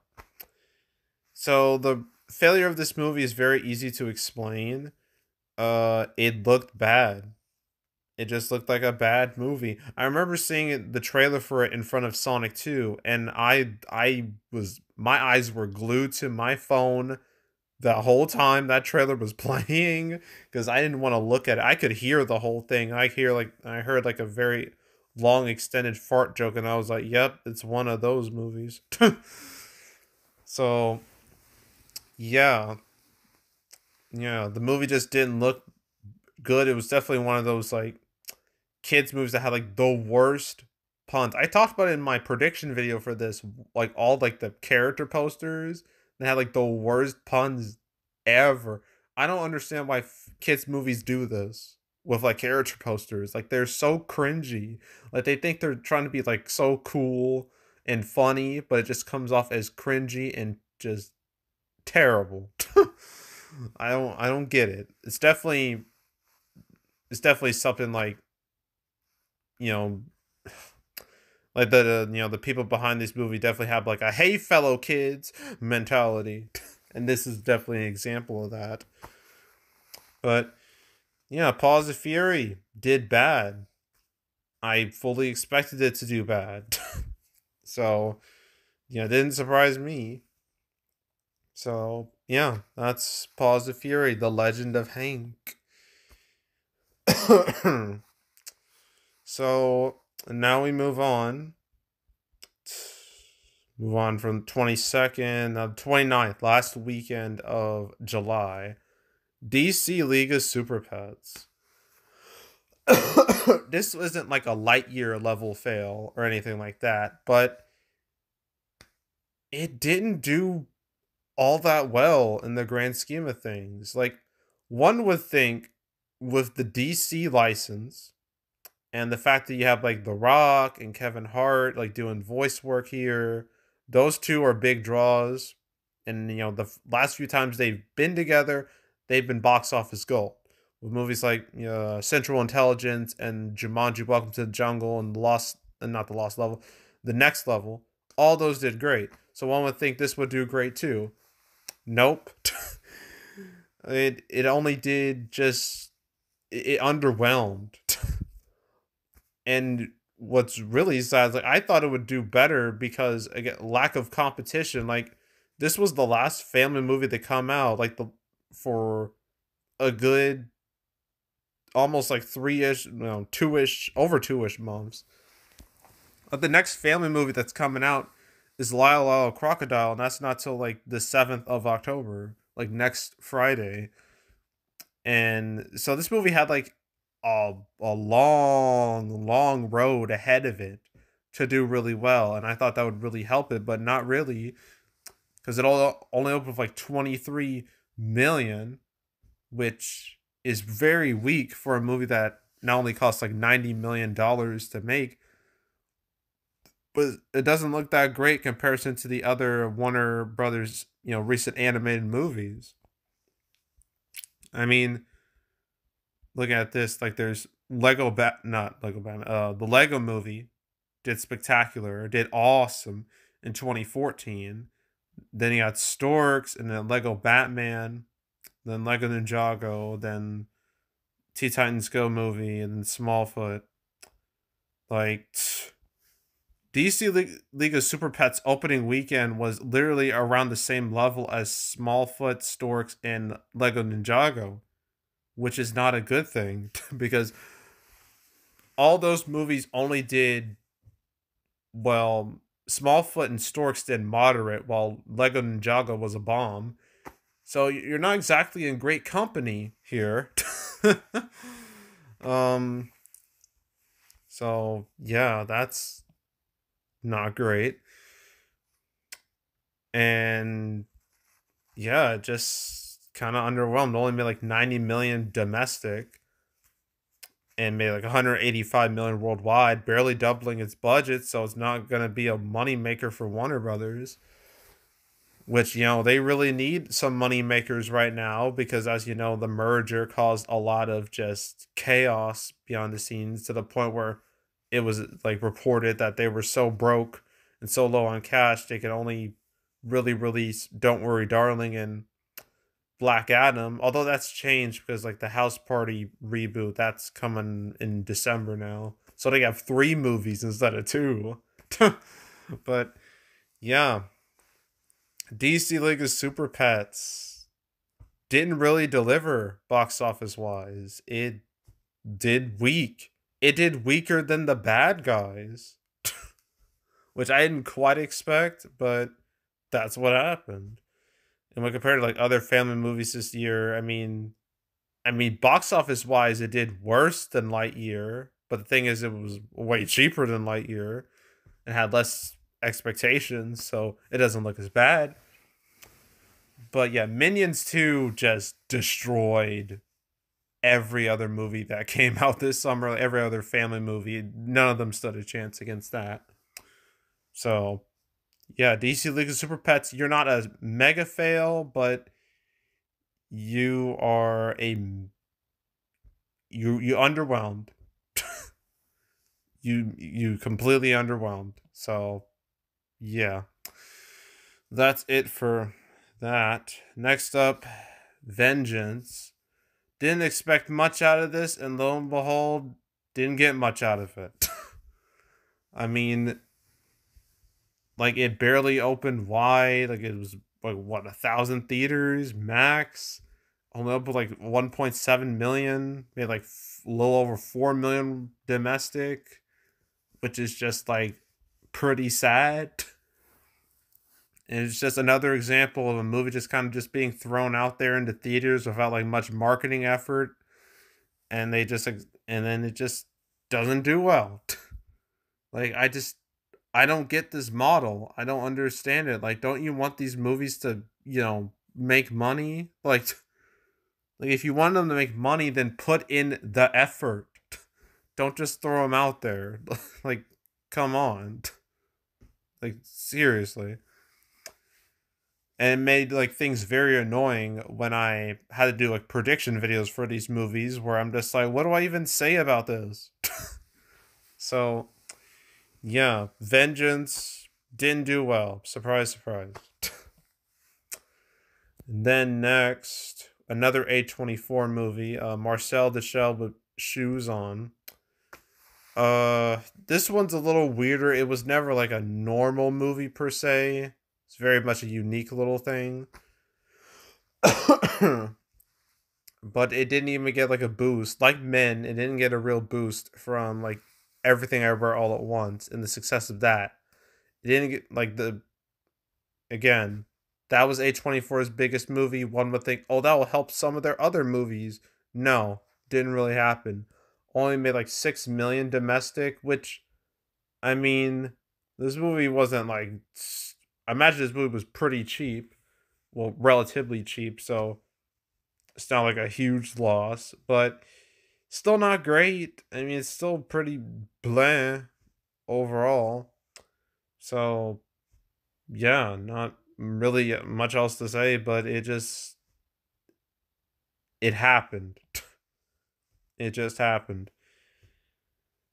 So the failure of this movie is very easy to explain. It looked bad. It just looked like a bad movie. I remember seeing the trailer for it in front of Sonic 2, and my eyes were glued to my phone the whole time that trailer was playing because I didn't want to look at it. I could hear the whole thing. I heard like a very long extended fart joke, and I was like, "Yep, it's one of those movies." So yeah, yeah, the movie just didn't look good. It was definitely one of those like kids movies that had like the worst puns. I talked about it in my prediction video for this, like all like the character posters. They had like the worst puns ever. I don't understand why kids movies do this with like character posters. Like they're so cringy. Like they think they're trying to be like so cool and funny, but it just comes off as cringy and just terrible. I don't get it. It's definitely something like, you know, like the people behind this movie definitely have like a "hey fellow kids" mentality, and this is definitely an example of that. But yeah, Paws of Fury did bad. I fully expected it to do bad, so it didn't surprise me. So yeah, that's Paws of Fury: The Legend of Hank. So now we move on. Move on from 22nd, 29th, last weekend of July. DC League of Super Pets. This isn't like a Lightyear level fail or anything like that, but it didn't do all that well in the grand scheme of things. Like, one would think with the DC license and the fact that you have like The Rock and Kevin Hart like doing voice work here, those two are big draws. And the last few times they've been together, they've been box office gold with movies like Central Intelligence and Jumanji: Welcome to the Jungle and not the Lost Level, the Next Level. All those did great. So one would think this would do great too. Nope. It only did just it underwhelmed. And what's really sad is like I thought it would do better because again lack of competition. Like this was the last family movie to come out like the for a good almost like 3-ish, no, 2-ish, over 2-ish months. But the next family movie that's coming out is Lyle Lyle Crocodile, and that's not till like the 7th of October, like next Friday. And so this movie had like a long road ahead of it to do really well, and I thought that would really help it, but not really, because it only opened with like 23 million, which is very weak for a movie that not only cost like $90 million to make, but it doesn't look that great in comparison to the other Warner Brothers, recent animated movies. I mean, looking at this, like there's not Lego Batman, the Lego movie did spectacular, did awesome in 2014. Then you got Storks, and then Lego Batman, then Lego Ninjago, then Teen Titans Go movie, and then Smallfoot. Like DC League of Super Pets opening weekend was literally around the same level as Smallfoot, Storks, and Lego Ninjago, which is not a good thing because all those movies only did well. Smallfoot and Storks did moderate, while Lego Ninjago was a bomb. So you're not exactly in great company here. um. So yeah, that's not great. And yeah, just kind of underwhelmed. Only made like 90 million domestic and made like 185 million worldwide, barely doubling its budget, so it's not going to be a money maker for Warner Brothers, which, you know, they really need some money makers right now because, as you know, the merger caused a lot of just chaos behind the scenes to the point where it was like reported that they were so broke and so low on cash they could only really release Don't Worry Darling and Black Adam, although that's changed because like the House Party reboot that's coming in December now, so they have 3 movies instead of 2. But yeah, DC League of Super Pets didn't really deliver box office wise. It did weak. It did weaker than the Bad Guys, which I didn't quite expect, but that's what happened. And when compared to like other family movies this year, I mean, box office wise, it did worse than Lightyear. But the thing is, it was way cheaper than Lightyear and had less expectations, so it doesn't look as bad. But yeah, Minions 2 just destroyed every other movie that came out this summer. Every other family movie, none of them stood a chance against that. So yeah, DC League of Super Pets, you're not a mega fail, but you are a you underwhelmed. You completely underwhelmed. So yeah. That's it for that. Next up, Vengeance. Didn't expect much out of this, and lo and behold, didn't get much out of it. I mean, like it barely opened wide. Like it was like what, 1,000 theaters max. Only up with like 1.7 million. Made like a little over 4 million domestic, which is just like pretty sad. And it's just another example of a movie just kind of just being thrown out there into theaters without like much marketing effort, and then it just doesn't do well. Like I don't get this model. I don't understand it. Like, don't you want these movies to, make money? Like if you want them to make money, then put in the effort. Don't just throw them out there. Like, come on. Like, seriously. And it made like things very annoying when I had to do like prediction videos for these movies where I'm just like, what do I even say about this? So yeah, Vengeance didn't do well. Surprise, surprise. And then next, another A24 movie, Marcel the Shell with Shoes On. This one's a little weirder. It was never like a normal movie per se. It's very much a unique little thing. But it didn't even get like a boost. Like Men, it didn't get a real boost from like Everything Everywhere All at Once and the success of that. It didn't get like again, that was A24's biggest movie. One would think, oh, that will help some of their other movies. No, didn't really happen. Only made like 6 million domestic, which, I mean, this movie wasn't like, I imagine this movie was pretty cheap. Well, relatively cheap, so it's not like a huge loss, but still not great. I mean, it's still pretty bland overall. So, yeah, not really much else to say, but it happened. It just happened.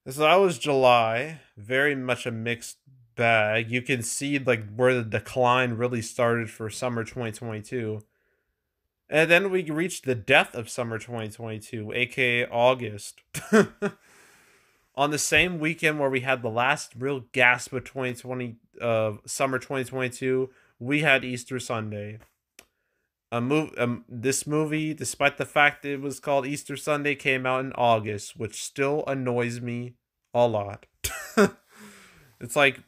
So that was July. Very much a mixed bag. You can see like where the decline really started for summer 2022. And then we reached the death of summer 2022, aka August. On the same weekend where we had the last real gasp of 2020 summer 2022, we had Easter Sunday. This movie, despite the fact that it was called Easter Sunday, came out in August, which still annoys me a lot. It's like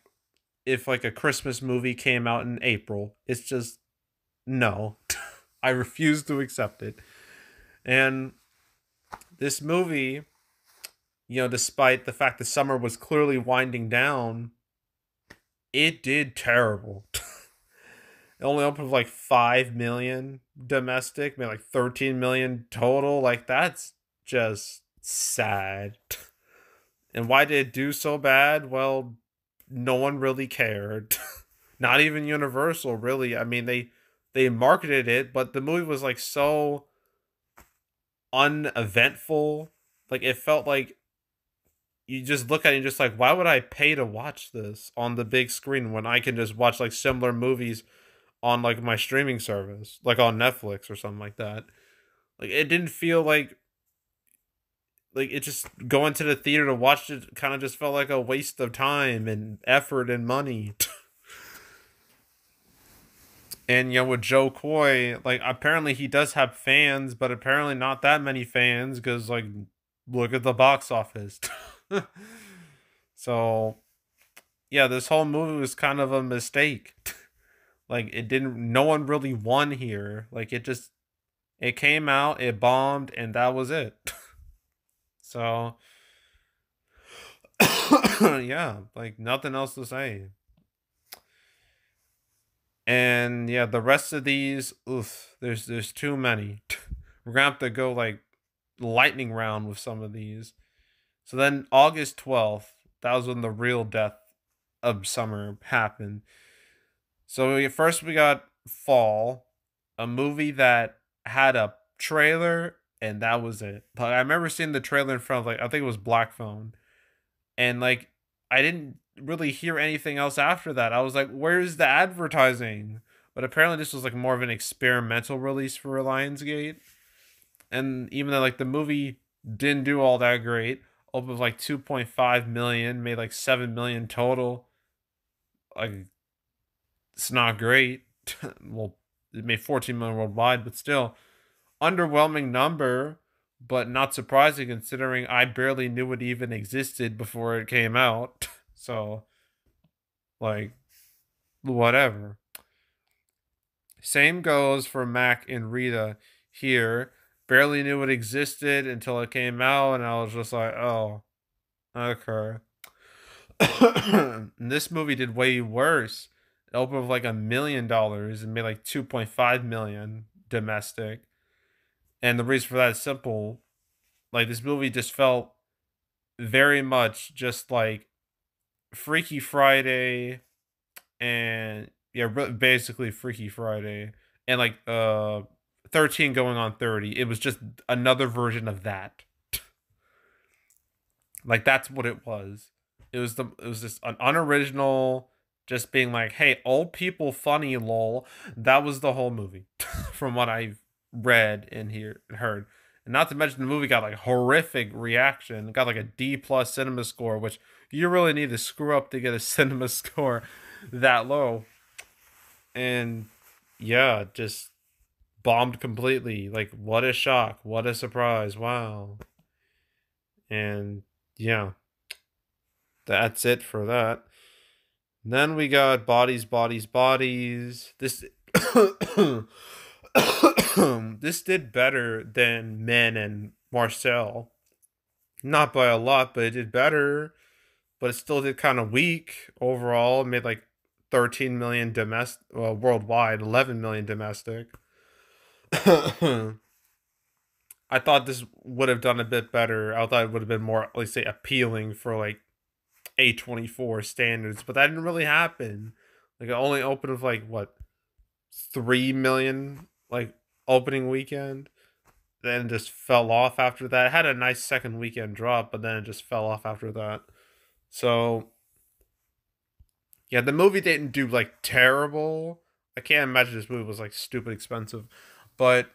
if like a Christmas movie came out in April. It's just no. I refuse to accept it. And this movie, despite the fact the summer was clearly winding down, it did terrible. It only opened with like 5 million domestic, made like 13 million total. Like, that's just sad. And why did it do so bad? Well, no one really cared. Not even Universal, really. I mean, they marketed it, but the movie was like so uneventful. Like, it felt like you just look at it and just like, why would I pay to watch this on the big screen when I can just watch like similar movies on like my streaming service, like on Netflix or something like that. Like, it didn't feel like it just going to the theater to watch it kind of just felt like a waste of time and effort and money. And with Joe Coy, like, apparently he does have fans, but apparently not that many fans because, like, look at the box office. So yeah, this whole movie was kind of a mistake. Like, it didn't. No one really won here. Like, it came out, it bombed, and that was it. So yeah, like, nothing else to say. And yeah, the rest of these, oof, there's too many. We're gonna have to go like lightning round with some of these. So then August 12th, that was when the real death of summer happened. So first we got Fall, a movie that had a trailer and that was it. Like, I remember seeing the trailer in front of, like, I think it was Black Phone, and like I didn't really hear anything else after that. I was like, where's the advertising? But apparently this was like more of an experimental release for Lionsgate. And even though like the movie didn't do all that great, opened with like 2.5 million, made like 7 million total. Like, it's not great. Well, it made 14 million worldwide, but still underwhelming number, but not surprising considering I barely knew it even existed before it came out. So, like, whatever. Same goes for Mac and Rita here. Barely knew it existed until it came out, and I was just like, oh, okay. And this movie did way worse. It opened with like $1 million and made like 2.5 million domestic. And the reason for that is simple. Like, this movie just felt very much just like Freaky Friday, and yeah, basically Freaky Friday, and like 13 going on 30. It was just another version of that. Like, that's what it was. It was just an unoriginal, just being like, hey, old people funny, lol. That was the whole movie, from what I've read and heard. And not to mention the movie got like horrific reaction. It got like a D+ cinema score, which you really need to screw up to get a cinema score that low. And yeah, just bombed completely. Like, what a shock, what a surprise. Wow. And yeah, that's it for that. Then we got Bodies, Bodies, Bodies. This this did better than Men and Marcel. Not by a lot, but it did better. But it still did kind of weak overall. It made like 13 million domestic, well, worldwide, 11 million domestic. I thought this would have done a bit better. I thought it would have been more, let's say, appealing for like A24 standards, but that didn't really happen. Like, it only opened with like what, 3 million, like, opening weekend. Then just fell off after that. It had a nice second weekend drop, but then it just fell off after that. So yeah, the movie didn't do like terrible. I can't imagine this movie was like stupid expensive, but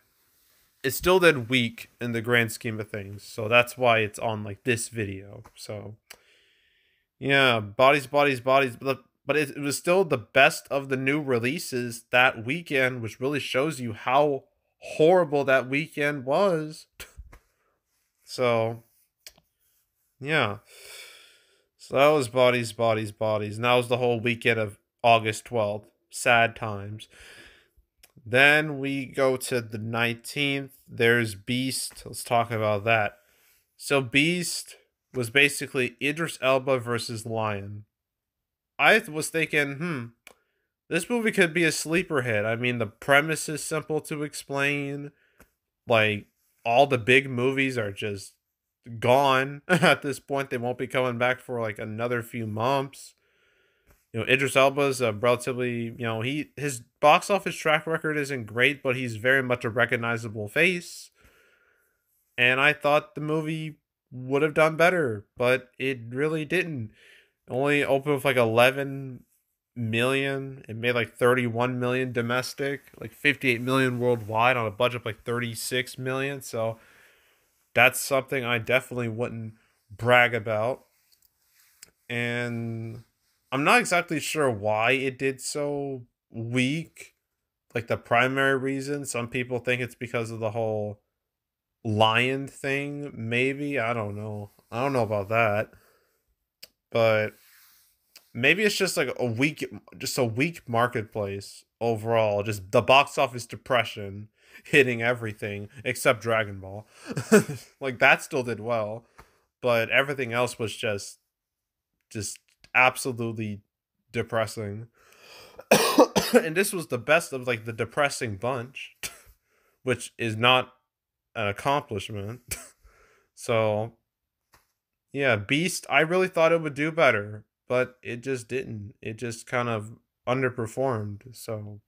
it still did weak in the grand scheme of things. So that's why it's on like this video. So yeah, Bodies, Bodies, Bodies. But it was still the best of the new releases that weekend, which really shows you how horrible that weekend was. So yeah. So that was Bodies, Bodies, Bodies. And that was the whole weekend of August 12th. Sad times. Then we go to the 19th. There's Beast. Let's talk about that. So Beast was basically Idris Elba versus Lion. I was thinking, This movie could be a sleeper hit. I mean, the premise is simple to explain. Like, all the big movies are just gone at this point. They won't be coming back for like another few months. Idris Elba's a relatively, his box office track record isn't great, but he's very much a recognizable face. And I thought the movie would have done better, but it really didn't. It only opened with like 11 million. It made like 31 million domestic, like 58 million worldwide on a budget of like 36 million. So that's something I definitely wouldn't brag about. And I'm not exactly sure why it did so weak. Like the primary reason, some people think it's because of the whole lion thing. Maybe, I don't know. I don't know about that, but maybe it's just like a weak marketplace overall. Just the box office depression hitting everything except Dragon Ball. Like that still did well, but everything else was just absolutely depressing. And this was the best of like the depressing bunch, which is not an accomplishment. So, yeah, Beast, I really thought it would do better, but it just didn't. It just kind of underperformed. So,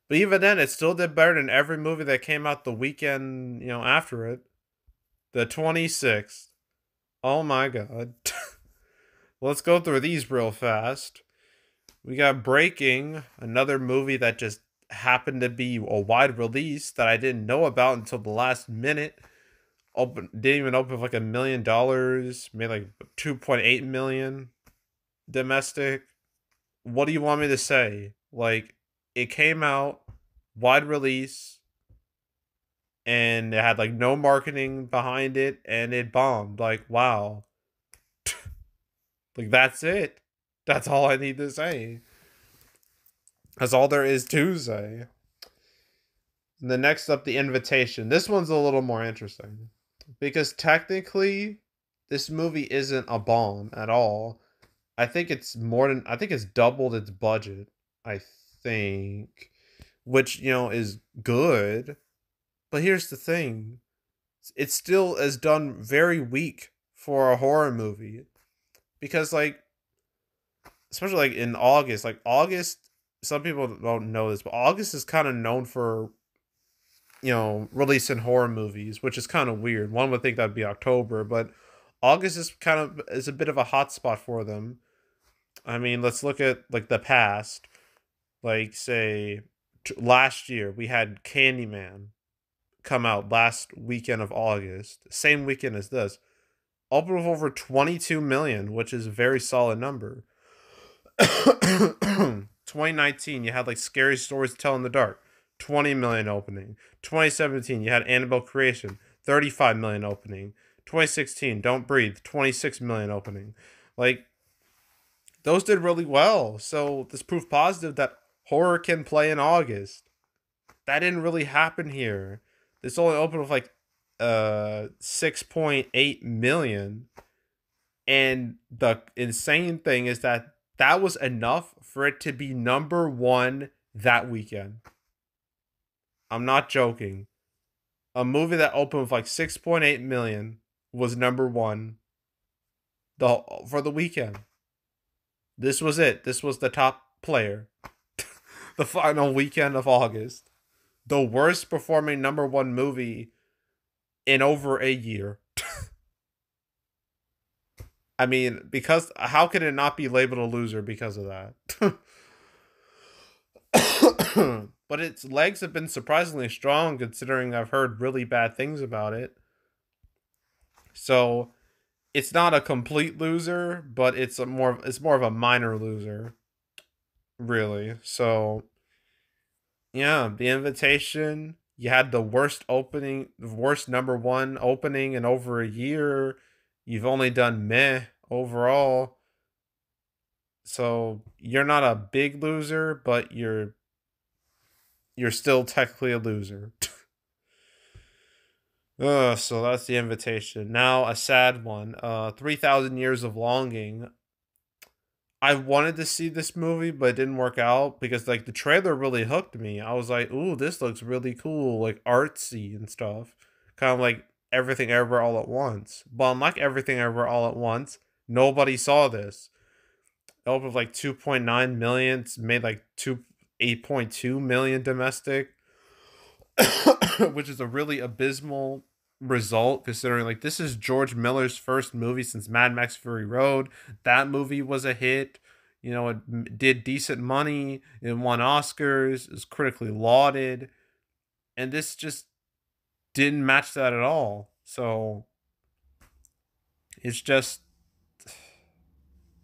but even then, it still did better than every movie that came out the weekend, after it. The 26th. Oh my god. Let's go through these real fast. We got Breaking, another movie that just happened to be a wide release that I didn't know about until the last minute. Didn't even open with like $1 million. Made like 2.8 million domestic. What do you want me to say? Like, it came out wide release, and it had like no marketing behind it, and it bombed. Like, wow. Like, that's it. That's all I need to say. That's all there is to say. And the next up, The Invitation. This one's a little more interesting because technically, this movie isn't a bomb at all. I think it's doubled its budget. I think, which is good. But here's the thing: it still is done very weak for a horror movie because, like, especially like in August, some people don't know this, but August is kind of known for releasing horror movies, which is kind of weird. One would think that'd be October, but August is a bit of a hot spot for them. I mean, let's look at like the past. Like, say last year we had Candyman come out last weekend of August, same weekend as this. Opened with over 22 million, which is a very solid number. 2019, you had like Scary Stories to Tell in the Dark, 20 million opening. 2017, you had Annabelle Creation, 35 million opening. 2016, Don't Breathe, 26 million opening. Like, those did really well. So this proof positive that horror can play in August. That didn't really happen here. This only opened with like 6.8 million. And the insane thing is that was enough for it to be number one that weekend. I'm not joking. A movie that opened with like 6.8 million was number one for the weekend. This was it. This was the top player. The final weekend of August. The worst performing number one movie in over a year. I mean, because how can it not be labeled a loser because of that? But its legs have been surprisingly strong considering I've heard really bad things about it. So it's not a complete loser, but it's more of a minor loser, really. So yeah, The Invitation. You had the worst number one opening in over a year. You've only done meh overall. So you're not a big loser, but you're still technically a loser. So that's The Invitation. Now a sad one. 3,000 Years of Longing. I wanted to see this movie, but it didn't work out because like the trailer really hooked me. I was like, "Ooh, this looks really cool, like artsy and stuff." Kind of like Everything Everywhere All at Once. But unlike Everything Everywhere All at Once, nobody saw this. It opened with like 2.9 million, it's made like 8.2 million domestic, which is a really abysmal result considering like this is George Miller's first movie since Mad Max Fury Road. That movie was a hit. You know, it did decent money. It won Oscars. It was critically lauded, and this just didn't match that at all. So it's just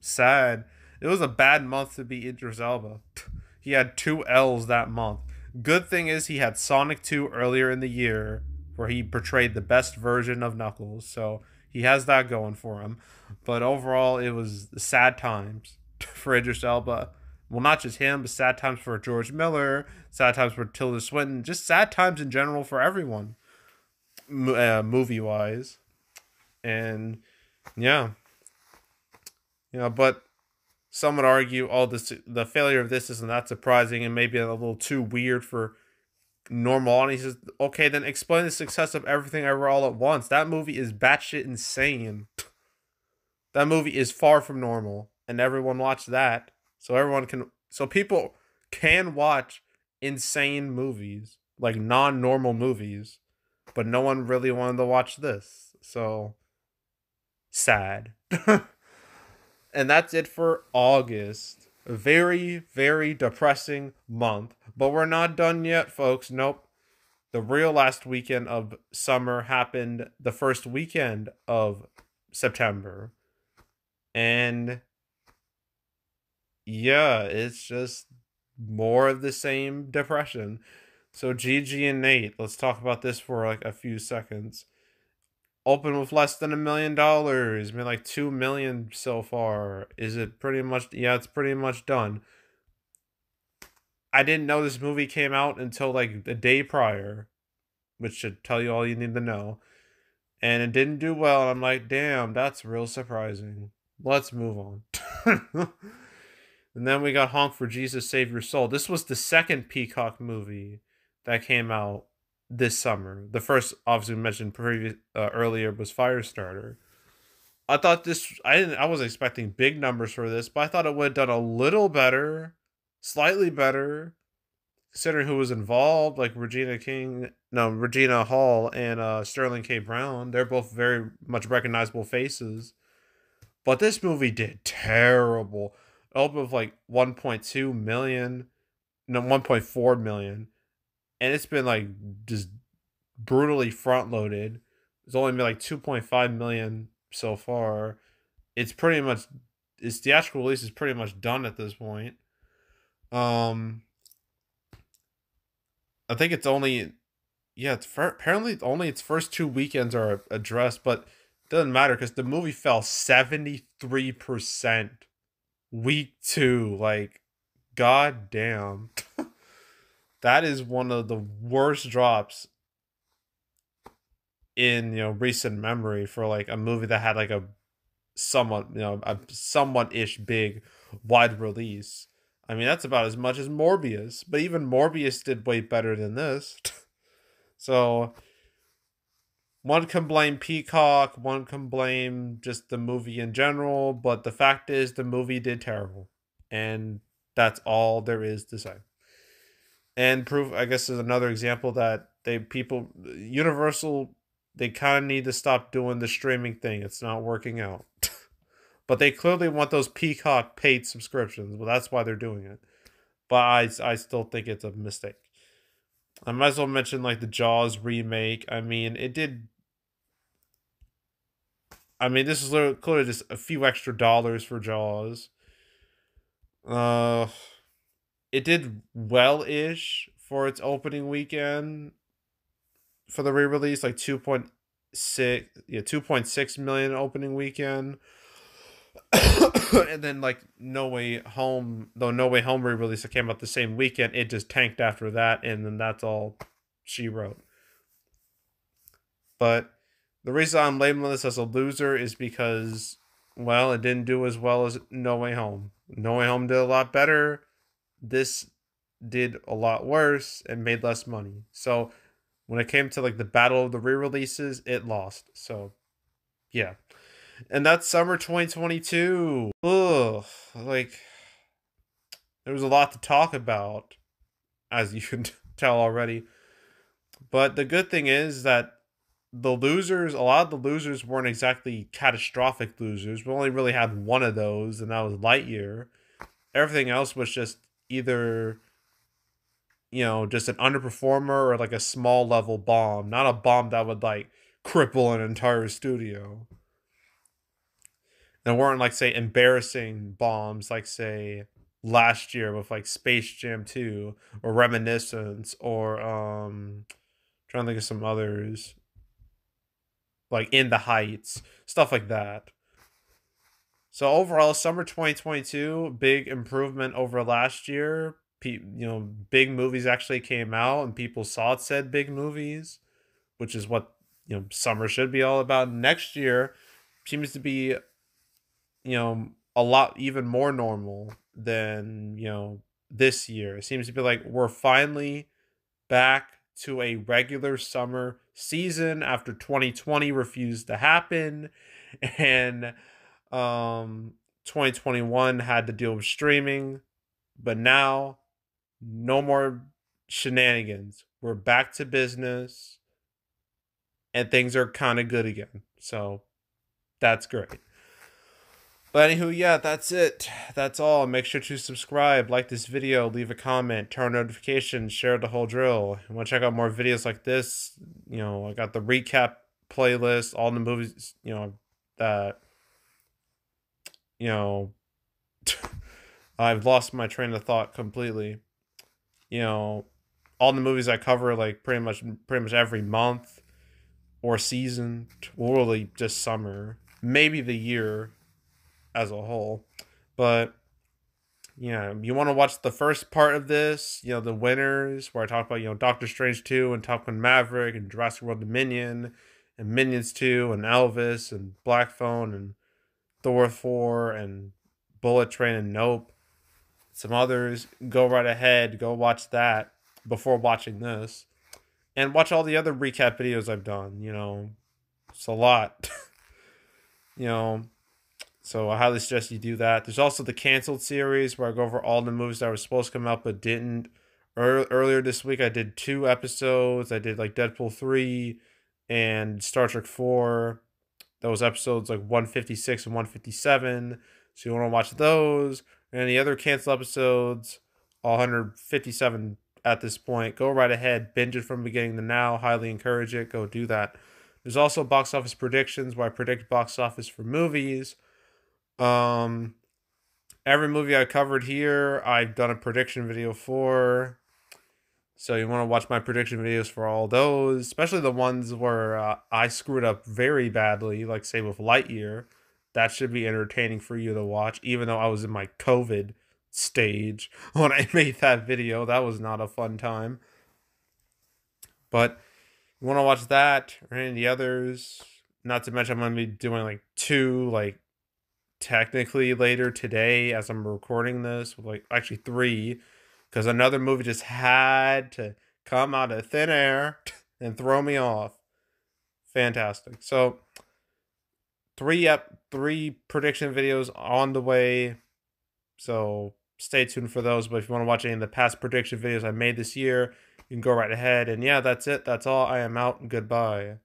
sad. It was a bad month to be Idris Elba. He had two L's that month. Good thing is he had Sonic 2 earlier in the year where he portrayed the best version of Knuckles. So he has that going for him. But overall, it was sad times for Idris Elba. Well, not just him, but sad times for George Miller, sad times for Tilda Swinton, just sad times in general for everyone, movie wise. And yeah, but some would argue, oh, the failure of this isn't that surprising and maybe a little too weird for normal audiences. Okay, then explain the success of Everything Ever All at Once. That movie is batshit insane. That movie is far from normal, and everyone watched that. So people can watch insane movies, like non-normal movies, but no one really wanted to watch this. So sad. And that's it for August. A very, very depressing month. But we're not done yet, folks. Nope. The real last weekend of summer happened the first weekend of September. And yeah, it's just more of the same depression. So Gigi and Nate, let's talk about this for like a few seconds. Open with less than $1 million, made like 2 million so far. Is it pretty much? Yeah, it's pretty much done. I didn't know this movie came out until like the day prior, which should tell you all you need to know. And it didn't do well. And I'm like, damn, that's real surprising. Let's move on. And then we got Honk for Jesus Save Your Soul. This was the second Peacock movie that came out this summer. The first, obviously mentioned earlier, was Firestarter. I thought I was expecting big numbers for this, but I thought it would have done a little better, slightly better, considering who was involved, like Regina Hall and Sterling K. Brown. They're both very much recognizable faces. But this movie did terrible. It opened with like 1.2 million, no, 1.4 million. And it's been like just brutally front loaded. It's only made like 2.5 million so far. Its theatrical release is pretty much done at this point. I think it's only apparently only its first 2 weekends are addressed, but it doesn't matter because the movie fell 73% week 2. Like, god damn. That is one of the worst drops in recent memory for like a movie that had like a somewhat ish big wide release. I mean, that's about as much as Morbius, but even Morbius did way better than this. So one can blame Peacock, one can blame just the movie in general, but the fact is the movie did terrible. And that's all there is to say. And proof, I guess, is another example that Universal, they kind of need to stop doing the streaming thing. It's not working out. But they clearly want those Peacock paid subscriptions. Well, that's why they're doing it. But I still think it's a mistake. I might as well mention like the Jaws remake. I mean, this is clearly just a few extra dollars for Jaws. It did well-ish for its opening weekend for the re-release, like 2.6 million opening weekend. And then like No Way Home re-release that came out the same weekend, it just tanked after that, and then that's all she wrote. But the reason I'm labeling this as a loser is because, well, it didn't do as well as No Way Home. No Way Home did a lot better. This did a lot worse and made less money. So when it came to like the battle of the re-releases, it lost. So yeah. And that's summer 2022. Ugh. Like there was a lot to talk about, as you can tell already. But the good thing is that the losers, a lot of the losers weren't exactly catastrophic losers. We only really had one of those, and that was Lightyear. Everything else was just either, just an underperformer or like a small level bomb, not a bomb that would like cripple an entire studio. And weren't like, say, embarrassing bombs like, say, last year with like Space Jam 2 or Reminiscence or trying to think of some others like In the Heights, stuff like that. So overall, summer 2022, big improvement over last year. Big movies actually came out and people saw said big movies, which is what, summer should be all about. Next year seems to be, a lot even more normal than, this year. It seems to be like we're finally back to a regular summer season after 2020 refused to happen, and 2021 had to deal with streaming, but now no more shenanigans. We're back to business and things are kind of good again. So that's great. But anywho, yeah, that's it. That's all. Make sure to subscribe, like this video, leave a comment, turn notifications, share the whole drill. You want to check out more videos like this? I got the recap playlist, all the movies, that, you know, I've lost my train of thought completely. All the movies I cover, like pretty much every month or season, or really just summer, maybe the year as a whole. But yeah, you want to watch the first part of this, the winners, where I talk about, Doctor Strange 2 and Top Gun Maverick and Jurassic World Dominion and Minions 2 and Elvis and Black Phone and Thor 4 and Bullet Train and Nope. Some others, go right ahead, go watch that before watching this. And watch all the other recap videos I've done, It's a lot. you know, So I highly suggest you do that. There's also the canceled series where I go over all the movies that were supposed to come out but didn't. Earlier this week, I did 2 episodes. I did like Deadpool 3 and Star Trek 4. Those episodes like 156 and 157. So you want to watch those. And any other canceled episodes, all 157 at this point. Go right ahead. Binge it from beginning to now. Highly encourage it. Go do that. There's also box office predictions where I predict box office for movies. Every movie I covered here, I've done a prediction video for. So you want to watch my prediction videos for all those, especially the ones where I screwed up very badly, like say with Lightyear. That should be entertaining for you to watch, even though I was in my COVID stage when I made that video. That was not a fun time. But you want to watch that or any of the others. Not to mention I'm going to be doing like 2, like technically later today as I'm recording this, like actually 3, because another movie just had to come out of thin air and throw me off. Fantastic. So 3 prediction videos on the way. So stay tuned for those. But if you want to watch any of the past prediction videos I made this year, you can go right ahead. And yeah, that's it. That's all. I am out. Goodbye.